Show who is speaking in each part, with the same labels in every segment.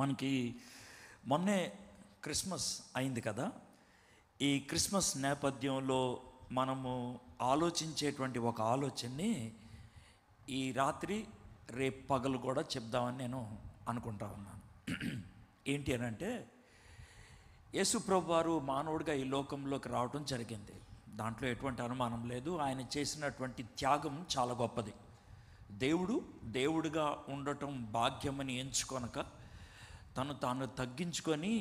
Speaker 1: మనకి మొన్నే క్రిస్మస్ అయింది కదా. ఈ క్రిస్మస్ నేపథ్యంలో మనము ఆలోచించేటువంటి ఒక ఆలోచనని ఈ రాత్రి రేపు పగలు కూడా చెప్దామని నేను అనుకుంటా ఉన్నాను. ఏంటి అని అంటే, యేసు ప్రభు వారు మానవుడిగా ఈ లోకంలోకి రావడం జరిగింది. దాంట్లో ఎటువంటి అనుమానం లేదు. ఆయన చేసినటువంటి త్యాగం చాలా గొప్పది. దేవుడుగా ఉండటం భాగ్యమని ఎంచుకొనక తను తాను తగ్గించుకొని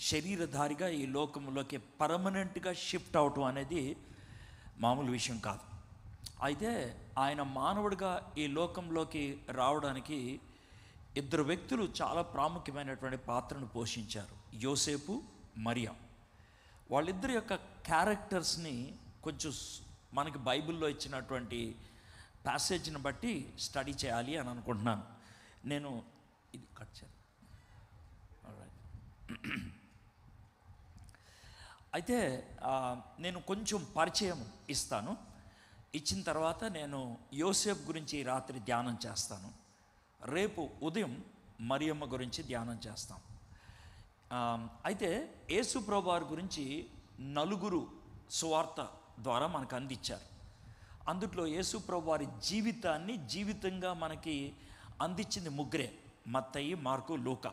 Speaker 1: శరీరధారిగా ఈ లోకంలోకి పర్మనెంట్గా షిఫ్ట్ అవటం అనేది మామూలు విషయం కాదు. అయితే ఆయన మానవుడిగా ఈ లోకంలోకి రావడానికి ఇద్దరు వ్యక్తులు చాలా ప్రాముఖ్యమైనటువంటి పాత్రను పోషించారు, యోసేపు, మరియా. వాళ్ళిద్దరి యొక్క క్యారెక్టర్స్ని కొంచెం మనకి బైబిల్లో ఇచ్చినటువంటి ప్యాసేజ్ని బట్టి స్టడీ చేయాలి అని అనుకుంటున్నాను. నేను ఇది కట్ చేయాలి. అయితే నేను కొంచెం పరిచయం ఇస్తాను. ఇచ్చిన తర్వాత నేను యోసేపు గురించి రాత్రి ధ్యానం చేస్తాను. రేపు ఉదయం మరియమ్మ గురించి ధ్యానం చేస్తాం. అయితే యేసు ప్రభు వారి గురించి 4 సువార్త ద్వారా మనకు అందించారు. అందుట్లో యేసు ప్రభు వారి జీవితంగా మనకి అందించింది 3, మత్తయి, మార్కు, లూకా.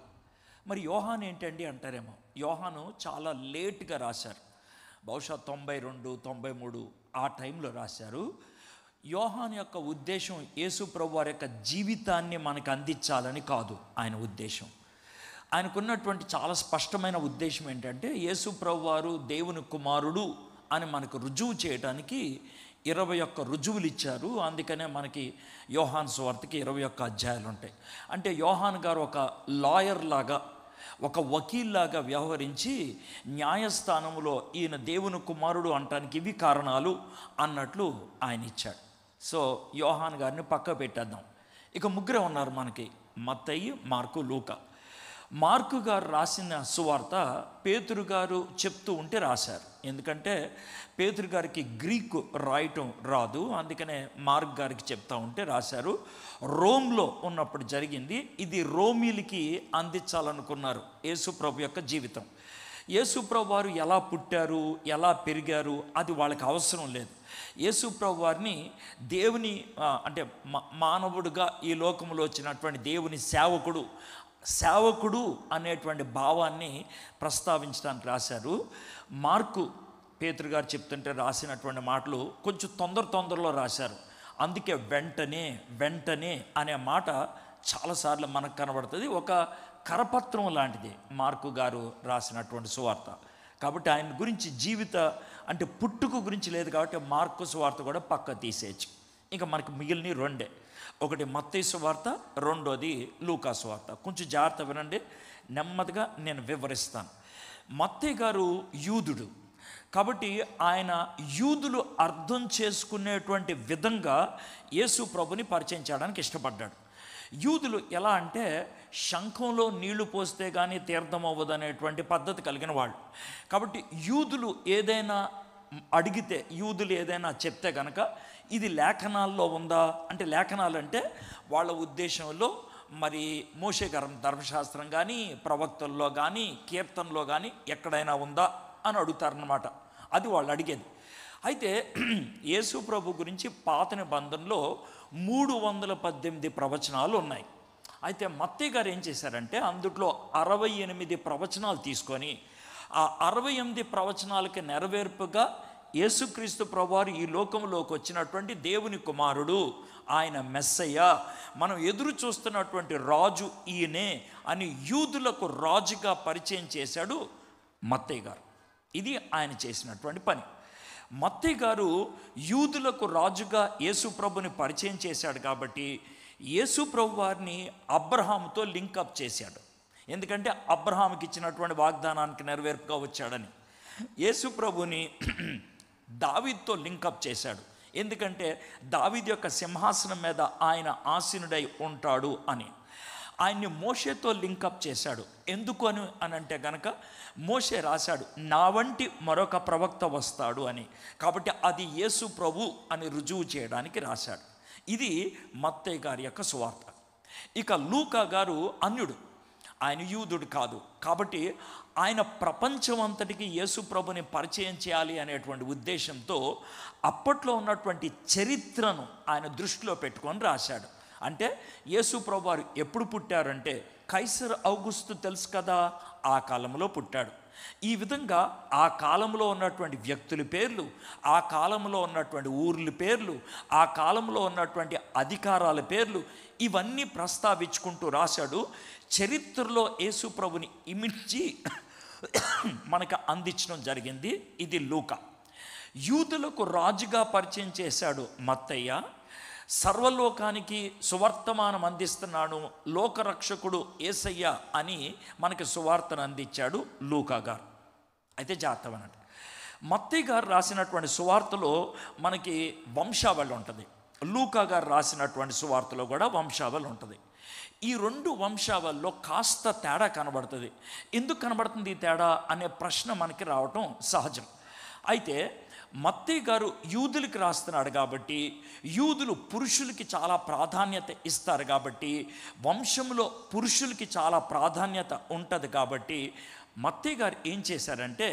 Speaker 1: మరి యోహాను ఏంటండి అంటారేమో. యోహాను చాలా లేట్గా రాశారు, బహుశా 92, 93 ఆ టైంలో రాశారు. యోహాను యొక్క ఉద్దేశం యేసు ప్రభు వారి యొక్క జీవితాన్ని మనకు అందించాలని కాదు ఆయన ఉద్దేశం. ఆయనకున్నటువంటి చాలా స్పష్టమైన ఉద్దేశం ఏంటంటే, యేసు ప్రభు వారు దేవుని కుమారుడు అని మనకు రుజువు చేయడానికి 21 రుజువులు ఇచ్చారు. అందుకనే మనకి యోహాను సువార్తకి 21 అధ్యాయాలు ఉంటాయి. అంటే యోహాను గారు ఒక లాయర్ లాగా, ఒక వకీల్లాగా వ్యవహరించి న్యాయస్థానంలో ఈయన దేవుని కుమారుడు అంటానికి ఇవి కారణాలు అన్నట్లు ఆయన ఇచ్చాడు. సో యోహాను గారిని పక్క పెట్టేద్దాం. ఇక 3 ఉన్నారు మనకి, మత్తయి, మార్కు, లూకా. మార్కు గారు రాసిన సువార్త పేతురు గారు చెప్తూ ఉంటే రాశారు. ఎందుకంటే పేతురు గారికి గ్రీకు రాయటం రాదు, అందుకనే మార్క్ గారికి చెప్తా ఉంటే రాశారు. రోమ్లో ఉన్నప్పుడు జరిగింది ఇది. రోమీలకి అందించాలనుకున్నారు యేసు ప్రభు యొక్క జీవితం. యేసు ప్రభు వారు ఎలా పుట్టారు, ఎలా పెరిగారు అది వాళ్ళకి అవసరం లేదు. యేసు ప్రభు వారిని దేవుని అంటే మానవుడుగా ఈ లోకంలో వచ్చినటువంటి దేవుని సేవకుడు అనేటువంటి భావాన్ని ప్రస్తావించడానికి రాశారు. మార్కు పేతురు గారు చెప్తుంటే రాసినటువంటి మాటలు కొంచెం తొందరలో రాశారు. అందుకే వెంటనే అనే మాట చాలాసార్లు మనకు కనబడుతుంది. ఒక కరపత్రం లాంటిది మార్కు గారు రాసినటువంటి సువార్త. కాబట్టి ఆయన గురించి అంటే పుట్టుక గురించి లేదు కాబట్టి మార్కు సువార్త కూడా పక్క తీసేయచ్చు. ఇంకా మనకి మిగిలిన 2, ఒకటి మత్తయి సువార్త, 2ది లూకా సువార్త. కొంచెం జాగ్రత్త వినండి, నెమ్మదిగా నేను వివరిస్తాను. మత్తయి గారు యూదుడు కాబట్టి ఆయన యూదులు అర్థం చేసుకునేటువంటి విధంగా యేసు ప్రభుని పరిచయం చేయడానికి ఇష్టపడ్డాడు. యూదులు ఎలా అంటే శంఖంలో నీళ్లు పోస్తే కానీ తీర్థం అవ్వదు అనేటువంటి పద్ధతి కలిగిన వాళ్ళు. కాబట్టి యూదులు ఏదైనా అడిగితే, యూదులు ఏదైనా చెప్తే కనుక ఇది లేఖనాల్లో ఉందా అంటే, లేఖనాలు అంటే వాళ్ళ ఉద్దేశంలో మరి మోషే ధర్మశాస్త్రం కానీ, ప్రవక్తల్లో కానీ, కీర్తనలో కానీ ఎక్కడైనా ఉందా అని అడుగుతారన్నమాట. అది వాళ్ళు అడిగేది. అయితే యేసు ప్రభు గురించి పాత నిబంధనలో 318 ప్రవచనాలు ఉన్నాయి. అయితే మత్తయి గారు ఏం చేశారంటే అందుట్లో 68 ప్రవచనాలు తీసుకొని ఆ 68 ప్రవచనాలకి నెరవేర్పుగా యేసుక్రీస్తు ప్రభువారు ఈ లోకంలోకి వచ్చినటువంటి దేవుని కుమారుడు, ఆయన మెస్సయ్య, మనం ఎదురు చూస్తున్నటువంటి రాజు ఈయనే అని యూదులకు రాజుగా పరిచయం చేశాడు మత్తయి గారు. ఇది ఆయన చేసినటువంటి పని. మత్తయి గారు యూదులకు రాజుగా యేసు ప్రభుని పరిచయం చేశాడు కాబట్టి యేసు ప్రభు వారిని అబ్రహాముతో లింకప్ చేశాడు. ఎందుకంటే అబ్రహాముకి ఇచ్చినటువంటి వాగ్దానానికి నెరవేర్పుగా వచ్చాడని. యేసు ప్రభుని దావీదుతో లింకప్ చేశాడు. ఎందుకంటే దావీదు యొక్క సింహాసనం మీద ఆయన ఆసీనుడై ఉంటాడు అని. ఆయన్ని మోషేతో లింకప్ చేశాడు. ఎందుకు అని అంటే గనక మోషే రాశాడు, నా వంటి మరొక ప్రవక్త వస్తాడు అని. కాబట్టి అది యేసు ప్రభు అని రుజువు చేయడానికి రాశాడు. ఇది మత్తయి గారి యొక్క సువార్త. ఇక లూకా గారు అన్యుడు, ఆయన యూదుడు కాదు. కాబట్టి ఆయన ప్రపంచం అంతటికి యేసు ప్రభుని పరిచయం చేయాలి అనేటువంటి ఉద్దేశంతో అప్పట్లో ఉన్నటువంటి చరిత్రను ఆయన దృష్టిలో పెట్టుకొని రాశాడు. అంటే యేసు ప్రభు వారు ఎప్పుడు పుట్టారంటే కైసర్ ఔగుస్తు తెలుసు కదా, ఆ కాలంలో పుట్టాడు. ఈ విధంగా ఆ కాలంలో ఉన్నటువంటి వ్యక్తుల పేర్లు, ఆ కాలంలో ఉన్నటువంటి ఊర్ల పేర్లు, ఆ కాలంలో ఉన్నటువంటి అధికారాల పేర్లు ఇవన్నీ ప్రస్తావించుకుంటూ రాశాడు. చరిత్రలో యేసు ప్రభుని ఇమిడ్చి మనకు అందించడం జరిగింది. ఇది లూకా. యూదులకు రాజుగా పరిచయం చేశాడు మత్తయ్య. సర్వలోకానికి సువర్తమానం అందిస్తున్నాడు, లోకరక్షకుడు యేసయ్య అని మనకి సువార్తను అందించాడు లూకా గారు. అయితే జాగ్రత్త అనండి, మత్తయ్య గారు రాసినటువంటి సువార్తలో మనకి వంశావళి ఉంటుంది, లూకా గారు రాసినటువంటి సువార్తలో కూడా వంశావళి ఉంటుంది. ఈ రెండు వంశావళిలో కాస్త తేడా కనబడుతుంది. ఎందుకు కనబడుతుంది ఈ తేడా అనే ప్రశ్న మనకి రావటం సహజం. అయితే మత్తయి గారు యూదులకి రాస్తున్నాడు కాబట్టి, యూదులు పురుషులకి చాలా ప్రాధాన్యత ఇస్తారు కాబట్టి, వంశంలో పురుషులకి చాలా ప్రాధాన్యత ఉంటుంది కాబట్టి మత్తయి గారు ఏం చేశారంటే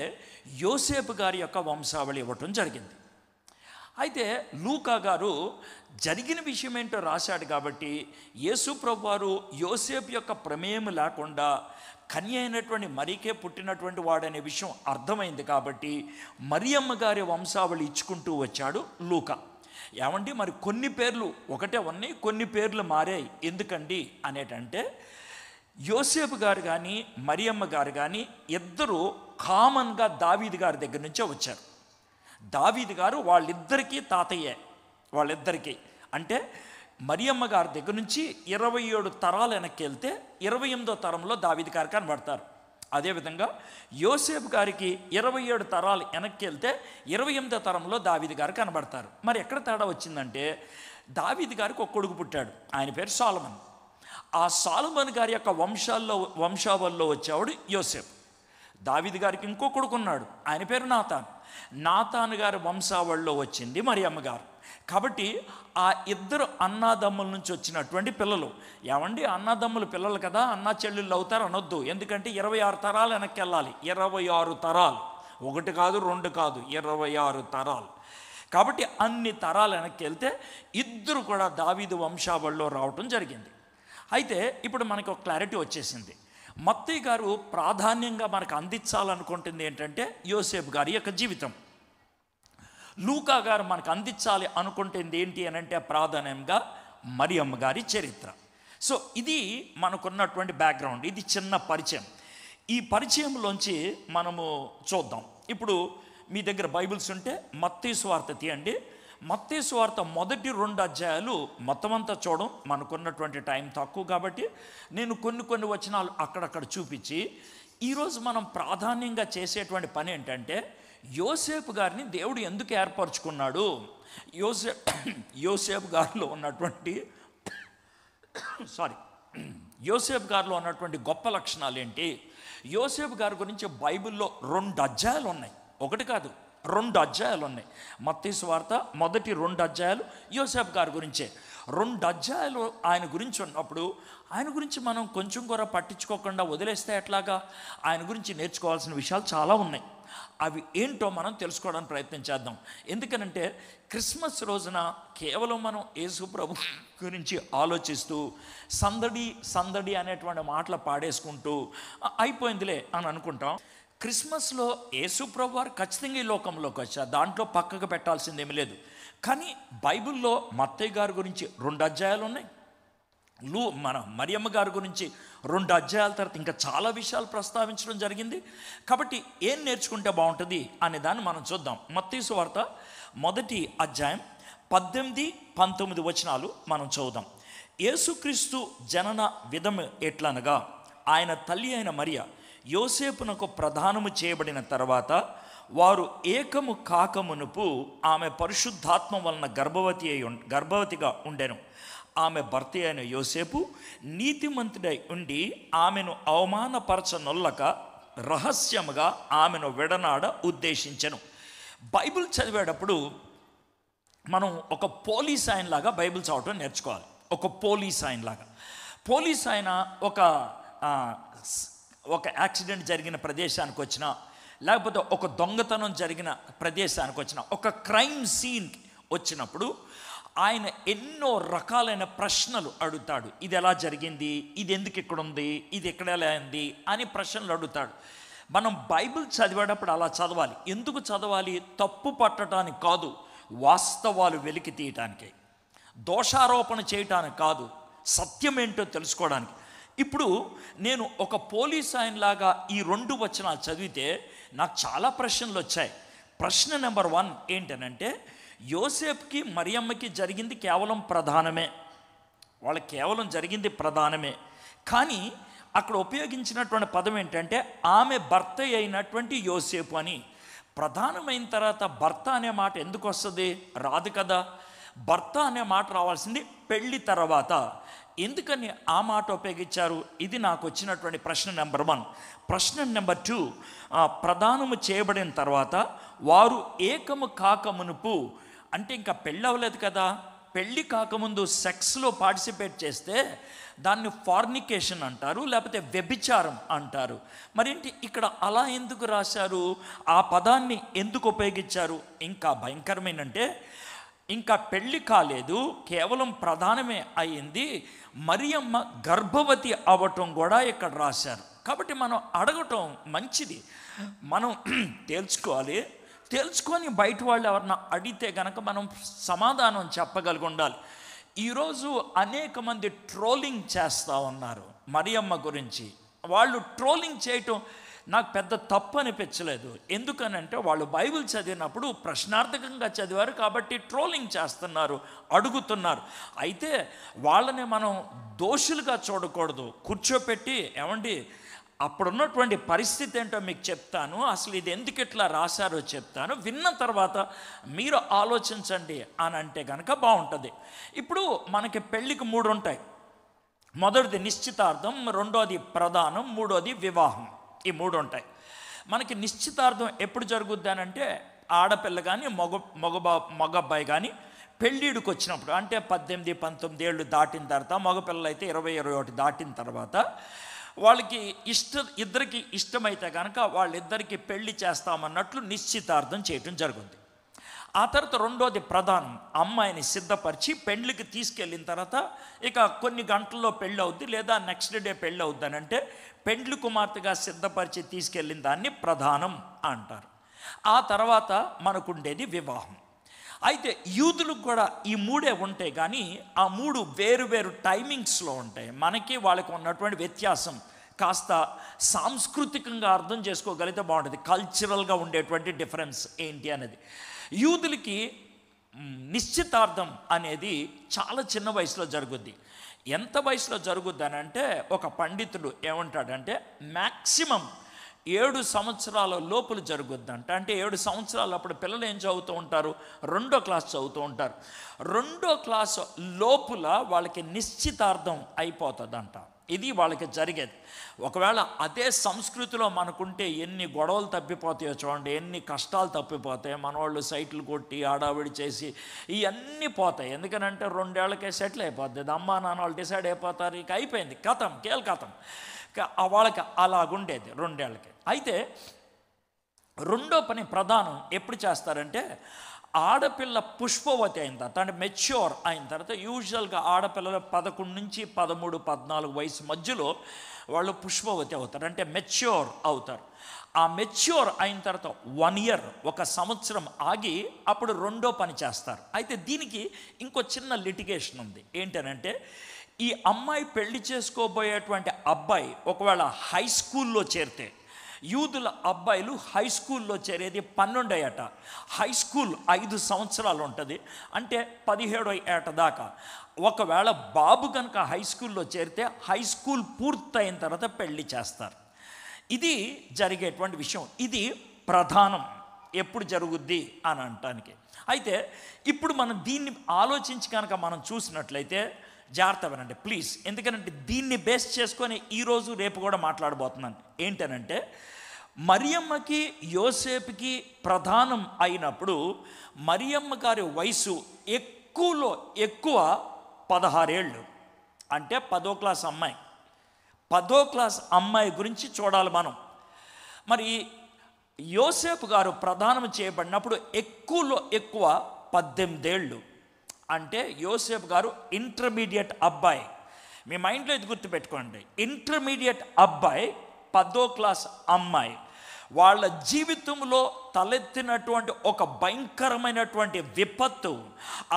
Speaker 1: యోసేపు గారి యొక్క వంశావళి ఇవ్వటం జరిగింది. అయితే లూకా గారు జరిగిన విషయం ఏంటో రాశాడు కాబట్టి యేసు ప్రభు వారు యోసేపు యొక్క ప్రమేయం లేకుండా కన్య అయినటువంటి మరీకే పుట్టినటువంటి వాడనే విషయం అర్థమైంది కాబట్టి మరియమ్మ గారి వంశావళి ఇచ్చుకుంటూ వచ్చాడు లూకా. ఏమండి, మరి కొన్ని పేర్లు ఒకటే ఉన్నాయి, కొన్ని పేర్లు మారాయి ఎందుకండి అనేటంటే, యోసేపు గారు కానీ మరియమ్మ గారు కానీ ఇద్దరు కామన్గా దావీదు గారి దగ్గర నుంచే వచ్చారు. దావీదు గారు వాళ్ళిద్దరికీ తాతయ్యే, వాళ్ళిద్దరికీ. అంటే మరియమ్మ గారి దగ్గర నుంచి 27 తరాలు వెనక్కి వెళ్తే 28వ తరంలో దావీదు గారు కనబడతారు. అదేవిధంగా యోసేపు గారికి 27 తరాలు వెనక్కి వెళ్తే 28వ తరంలో దావీదు గారు కనబడతారు. మరి ఎక్కడ తేడా వచ్చిందంటే, దావీదు గారికి ఒక కొడుకు పుట్టాడు, ఆయన పేరు సొలొమోను. ఆ సొలొమోను గారి యొక్క వంశావళిలో వచ్చేవాడు యోసేపు. దావీదు గారికి ఇంకో కొడుకు ఉన్నాడు, ఆయన పేరు నాతాను గారి వంశావళిలో వచ్చింది మరియమ్మ గారు. కాబట్టి ఆ ఇద్దరు అన్నాదమ్ముల నుంచి వచ్చినటువంటి పిల్లలు. ఏమండి, అన్నదమ్ములు పిల్లలు కదా, అన్నా చెల్లెళ్ళు అవుతారు అనొద్దు. ఎందుకంటే 26 తరాలు వెనక్కి వెళ్ళాలి. 26 తరాలు, ఒకటి కాదు రెండు కాదు, 26 తరాలు. కాబట్టి అన్ని తరాలు వెనక్కి వెళ్తే ఇద్దరు కూడా దావీదు వంశావళిలో రావటం జరిగింది. అయితే ఇప్పుడు మనకు ఒక క్లారిటీ వచ్చేసింది. మత్తయి గారు ప్రాధాన్యంగా మనకు అందించాలనుకుంటుంది ఏంటంటే యోసేపు గారి యొక్క జీవితం. లూకా గారు మనకు అందించాలి అనుకుంటుంది ఏంటి అని అంటే ప్రాధాన్యంగా మరియమ్మ గారి చరిత్ర. సో ఇది మనకున్నటువంటి బ్యాక్గ్రౌండ్, ఇది చిన్న పరిచయం. ఈ పరిచయంలోంచి మనము చూద్దాం. ఇప్పుడు మీ దగ్గర బైబిల్స్ ఉంటే మత్తయి సువార్త తీయండి. మత్తయి సువార్త మొదటి 2 అధ్యాయాలు మొత్తం అంతా చూడడం, మనకున్నటువంటి టైం తక్కువ కాబట్టి నేను కొన్ని వచనాలు అక్కడక్కడ చూపించి, ఈరోజు మనం ప్రాధాన్యంగా చేసేటువంటి పని ఏంటంటే యోసేపు గారిని దేవుడు ఎందుకు ఏర్పరచుకున్నాడు, యోసేపు గారిలో ఉన్నటువంటి యోసేపు గారిలో ఉన్నటువంటి గొప్ప లక్షణాలు ఏంటి, యోసేపు గారి గురించి బైబిల్లో 2 అధ్యాయాలు ఉన్నాయి, ఒకటి కాదు 2 అధ్యాయాలు ఉన్నాయి. మత్తయి సువార్త మొదటి 2 అధ్యాయాలు యోసేపు గారి గురించే. 2 అధ్యాయాలు ఆయన గురించి ఉన్నప్పుడు ఆయన గురించి మనం కొంచెం కూడా పట్టించుకోకుండా వదిలేస్తే ఎట్లాగా? ఆయన గురించి నేర్చుకోవాల్సిన విషయాలు చాలా ఉన్నాయి. అవి ఏంటో మనం తెలుసుకోవడానికి ప్రయత్నం చేద్దాం. ఎందుకనంటే క్రిస్మస్ రోజున కేవలం మనం యేసు ప్రభు గురించి ఆలోచిస్తూ సందడి అనేటువంటి మాటలు పాడేసుకుంటూ అయిపోయిందిలే అని అనుకుంటాం. క్రిస్మస్లో యేసు ప్రభు వారు ఖచ్చితంగా ఈ లోకంలోకి వచ్చారు, దాంట్లో పక్కకు పెట్టాల్సిందేమీ లేదు. కానీ బైబిల్లో మత్తయి గారి గురించి 2 అధ్యాయాలు ఉన్నాయి, మన మరియమ్మ గారి గురించి 2 అధ్యాయాల తర్వాత ఇంకా చాలా విషయాలు ప్రస్తావించడం జరిగింది. కాబట్టి ఏం నేర్చుకుంటే బాగుంటుంది అనే దాన్ని మనం చూద్దాం. మత్తయి సువార్త మొదటి అధ్యాయం 18-19 వచనాలు మనం చదువుదాం. యేసుక్రీస్తు జనన విధము ఎట్లనగా, ఆయన తల్లి అయిన మరియ యోసేపునకు ప్రదానము చేయబడిన తర్వాత ఏకము కాకమునుపు ఆమె పరిశుద్ధాత్మ వలన గర్భవతిగా ఉండెను. ఆమె భర్త అయిన యోసేపు నీతిమంతుడై ఉండి ఆమెను అవమానపరచనొల్లక రహస్యముగా ఆమెను విడనాడ ఉద్దేశించెను. బైబిల్ చదివేటప్పుడు మనం ఒక పోలీస్ ఆయనలాగా బైబిల్ చదవటం నేర్చుకోవాలి. ఒక పోలీస్ ఆయనలాగా పోలీస్ ఆయన ఆ, ఒక యాక్సిడెంట్ జరిగిన ప్రదేశానికి వచ్చినా, లేకపోతే ఒక దొంగతనం జరిగిన ప్రదేశానికి వచ్చిన, ఒక క్రైమ్ సీన్ వచ్చినప్పుడు ఆయన ఎన్నో రకాలైన ప్రశ్నలు అడుగుతాడు. ఇది ఎలా జరిగింది, ఇది ఎందుకు ఇక్కడ ఉంది, ఇది ఎక్కడ ఎలా ఉంది అని ప్రశ్నలు అడుగుతాడు. మనం బైబిల్ చదివేటప్పుడు అలా చదవాలి. ఎందుకు చదవాలి? తప్పు పట్టడానికి కాదు, వాస్తవాలు వెలికి తీయటానికి, దోషారోపణ చేయటానికి కాదు, సత్యం ఏంటో తెలుసుకోవడానికి. ఇప్పుడు నేను ఒక పోలీస్ ఆయనలాగా ఈ 2 వచనాలు చదివితే నాకు చాలా ప్రశ్నలు వచ్చాయి. ప్రశ్న నెంబర్ 1 ఏంటనంటే, యోసేపుకి మరియమ్మకి జరిగింది కేవలం ప్రధానమే, వాళ్ళకి కేవలం జరిగింది ప్రధానమే. కానీ అక్కడ ఉపయోగించినటువంటి పదం ఏంటంటే ఆమె భర్త అయినటువంటి యోసేపు అని. ప్రధానమైన తర్వాత భర్త అనే మాట ఎందుకు వస్తుంది? రాదు కదా. భర్త అనే మాట రావాల్సింది పెళ్ళి తర్వాత. ఎందుకని ఆ మాట ఉపయోగించారు? ఇది నాకు వచ్చినటువంటి ప్రశ్న నెంబర్ 1. ప్రశ్న నెంబర్ 2, ప్రధానము చేయబడిన తర్వాత వారు ఏకము కాకమునుపు, అంటే ఇంకా పెళ్ళి అవ్వలేదు కదా, పెళ్ళి కాకముందు సెక్స్లో పార్టిసిపేట్ చేస్తే దాన్ని ఫార్నికేషన్ అంటారు, లేకపోతే వ్యభిచారం అంటారు. మరేంటి ఇక్కడ అలా ఎందుకు రాశారు? ఆ పదాన్ని ఎందుకు ఉపయోగించారు? ఇంకా భయంకరమేనంటే, ఇంకా పెళ్ళి కాలేదు, కేవలం ప్రధానమే అయింది, మరియమ్మ గర్భవతి అవ్వటం కూడా ఇక్కడ రాశారు. కాబట్టి మనం అడగటం మంచిది, మనం తెలుసుకొని బయట వాళ్ళు ఎవరన్నా అడిగితే కనుక మనం సమాధానం చెప్పగలిగి ఉండాలి. ఈరోజు అనేక మంది ట్రోలింగ్ చేస్తూ ఉన్నారు మరియమ్మ గురించి. వాళ్ళు ట్రోలింగ్ చేయటం నాకు పెద్ద తప్పు అనిపించలేదు. ఎందుకనంటే వాళ్ళు బైబిల్ చదివినప్పుడు ప్రశ్నార్థకంగా చదివారు కాబట్టి ట్రోలింగ్ చేస్తున్నారు, అడుగుతున్నారు. అయితే వాళ్ళని మనం దోషులుగా చూడకూడదు. కూర్చోపెట్టి, ఏమండి అప్పుడున్నటువంటి పరిస్థితి ఏంటో మీకు చెప్తాను, అసలు ఇది ఎందుకు ఇట్లా రాశారో చెప్తాను, విన్న తర్వాత మీరు ఆలోచించండి అని అంటే కనుక బాగుంటుంది. ఇప్పుడు మనకి పెళ్ళికి 3 ఉంటాయి. మొదటిది నిశ్చితార్థం, రెండోది ప్రధానం, మూడోది వివాహం. ఈ 3 ఉంటాయి. మనకి నిశ్చితార్థం ఎప్పుడు జరుగుద్ది అని అంటే, ఆడపిల్ల కానీ మగ అబ్బాయి కానీ పెళ్ళిడికి వచ్చినప్పుడు, అంటే 18, 19 ఏళ్ళు దాటిన తర్వాత, మగపిల్లలు అయితే 20, 21 దాటిన తర్వాత వాళ్ళకి ఇద్దరికి ఇష్టమైతే కనుక వాళ్ళిద్దరికి పెళ్లి చేస్తామన్నట్లు నిశ్చితార్థం చేయటం జరుగుతుంది. ఆ తర్వాత రెండోది ప్రధానం. అమ్మాయిని సిద్ధపరిచి పెళ్ళికి తీసుకెళ్ళిన తర్వాత ఇక కొన్ని గంటల్లో పెళ్ళి అవుద్ది, లేదా నెక్స్ట్ డే పెళ్ళి అవుద్ది అని అంటే పెండ్లి కుమార్తెగా సిద్ధపరిచి తీసుకెళ్ళిన దాన్ని ప్రధానం అంటారు. ఆ తర్వాత మనకుండేది వివాహం. అయితే యూదులకు కూడా ఈ 3 ఉంటాయి, కానీ ఆ 3 వేరు వేరు టైమింగ్స్లో ఉంటాయి. మనకి వాళ్ళకి ఉన్నటువంటి వ్యత్యాసం కాస్త సాంస్కృతికంగా అర్థం చేసుకోగలిగితే బాగుంటుంది, కల్చరల్గా ఉండేటువంటి డిఫరెన్స్ ఏంటి అనేది. యూదులకి నిశ్చితార్థం అనేది చాలా చిన్న వయసులో జరుగుద్ది. ఎంత వయసులో జరుగుద్ది అని అంటే, ఒక పండితుడు ఏమంటాడంటే మ్యాక్సిమం 7 సంవత్సరాల లోపల జరుగుద్దంట. అంటే 7 సంవత్సరాలు అప్పుడు పిల్లలు ఏం చదువుతూ ఉంటారు? 2వ క్లాస్ చదువుతూ ఉంటారు. 2వ క్లాస్ లోపల వాళ్ళకి నిశ్చితార్థం అయిపోతుందంట. ఇది వాళ్ళకి జరిగేది. ఒకవేళ అదే సంస్కృతిలో మనకుంటే ఎన్ని గొడవలు తప్పిపోతాయో చూడండి, ఎన్ని కష్టాలు తప్పిపోతాయి. మనవాళ్ళు సైట్లు కొట్టి ఆడావిడి చేసి ఇవన్నీ పోతాయి. ఎందుకనంటే 2 ఏళ్లకే సెటిల్ అయిపోద్ది. అమ్మా నాన్న వాళ్ళు డిసైడ్ అయిపోతారు, ఇక అయిపోయింది, కథం, కథం. వాళ్ళకి అలాగుండేది 2 ఏళ్ళకి. అయితే రెండో పని ప్రధానం ఎప్పుడు చేస్తారంటే, ఆడపిల్ల పుష్పవతి అయిన తర్వాత, అంటే మెచ్యూర్ అయిన తర్వాత, యూజువల్గా ఆడపిల్లలు 11 నుంచి 13, 14 వయసు మధ్యలో వాళ్ళు పుష్పవతి అవుతారు, అంటే మెచ్యూర్ అవుతారు. ఆ మెచ్యూర్ అయిన తర్వాత 1 ఇయర్, 1 సంవత్సరం ఆగి అప్పుడు రెండో పని చేస్తారు. అయితే దీనికి ఇంకో చిన్న లిటిగేషన్ ఉంది. ఏంటనంటే, ఈ అమ్మాయి పెళ్లి చేసుకోబోయేటువంటి అబ్బాయి ఒకవేళ హై స్కూల్లో చేరితే, యూదుల అబ్బాయిలు హై స్కూల్లో చేరేది 12 ఏట. హై స్కూల్ 5 సంవత్సరాలు ఉంటుంది, అంటే 17వ ఏట దాకా. ఒకవేళ బాబు కనుక హై స్కూల్లో చేరితే హై స్కూల్ పూర్తయిన తర్వాత పెళ్లి చేస్తారు. ఇది జరిగేటువంటి విషయం. ఇది ప్రధానం ఎప్పుడు జరుగుద్ది అని అనటానికి. అయితే ఇప్పుడు మనం దీన్ని ఆలోచించి కనుక మనం చూసినట్లయితే జాగ్రత్త వినండి ప్లీజ్, ఎందుకంటే దీన్ని బేస్ చేసుకొని ఈరోజు రేపు కూడా మాట్లాడబోతున్నాను. ఏంటనంటే, మరియమ్మకి యోసేపుకి ప్రధానం అయినప్పుడు మరియమ్మ గారి వయసు ఎక్కువలో ఎక్కువ 16 ఏళ్ళు. అంటే 10వ క్లాస్ అమ్మాయి. 10వ క్లాస్ అమ్మాయి గురించి చూడాలి మనం. మరి యోసేపు గారు ప్రధానం చేయబడినప్పుడు ఎక్కువలో ఎక్కువ 18 ఏళ్ళు. అంటే యోసేపు గారు ఇంటర్మీడియట్ అబ్బాయి. మీ మైండ్లో ఇది గుర్తుపెట్టుకోండి, ఇంటర్మీడియట్ అబ్బాయి 10వ క్లాస్ అమ్మాయి. వాళ్ళ జీవితంలో తలెత్తినటువంటి ఒక భయంకరమైనటువంటి విపత్తు,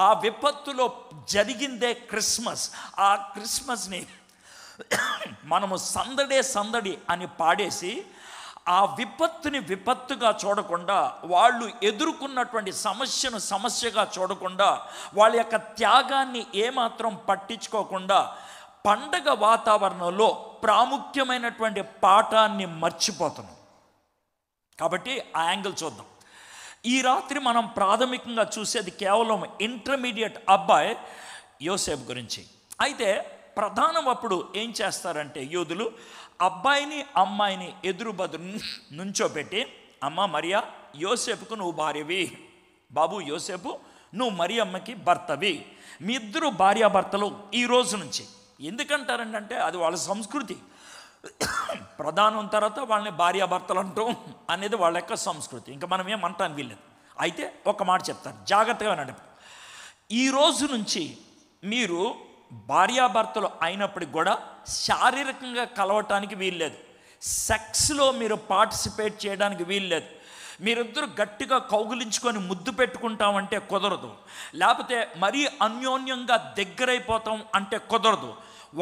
Speaker 1: ఆ విపత్తులో జరిగిందే క్రిస్మస్. ఆ క్రిస్మస్ని మనము సందడి అని పాడేసి ఆ విపత్తుని విపత్తుగా చూడకుండా, వాళ్ళు ఎదుర్కొన్నటువంటి సమస్యను సమస్యగా చూడకుండా, వాళ్ళ యొక్క త్యాగాన్ని ఏమాత్రం పట్టించుకోకుండా పండగ వాతావరణంలో ప్రాముఖ్యమైనటువంటి పాఠాన్ని మర్చిపోతున్నాం. కాబట్టి ఆ యాంగిల్ చూద్దాం. ఈ రాత్రి మనం ప్రాథమికంగా చూసేది కేవలం ఇంటర్మీడియట్ అబ్బాయి యోసేపు గురించి. అయితే ప్రధానం అప్పుడు ఏం చేస్తారంటే యూదులు అబ్బాయిని అమ్మాయిని ఎదురు బదురు నుంచోబెట్టి, అమ్మ మరియా, యోసేపుకు నువ్వు భార్యవి, బాబు యోసేపు నువ్వు మరియమ్మకి భర్తవి, మీ ఇద్దరు భార్యాభర్తలు ఈ రోజు నుంచి. ఎందుకంటారంటే అది వాళ్ళ సంస్కృతి. ప్రధానం తర్వాత వాళ్ళని భార్యాభర్తలు అంటాం అనేది వాళ్ళ యొక్క సంస్కృతి. ఇంకా మనం ఏమంటాను వీళ్ళది. అయితే ఒక మాట చెప్తాను, జాగ్రత్తగా నడుపు. ఈ రోజు నుంచి మీరు భార్యాభర్తలు అయినప్పటికి కూడా శారీరకంగా కలవటానికి వీల్లేదు, సెక్స్లో మీరు పార్టిసిపేట్ చేయడానికి వీల్లేదు. మీరిద్దరు గట్టిగా కౌగులించుకొని ముద్దు పెట్టుకుంటామంటే కుదరదు, లేకపోతే మరీ అన్యోన్యంగా దగ్గరైపోతాం అంటే కుదరదు.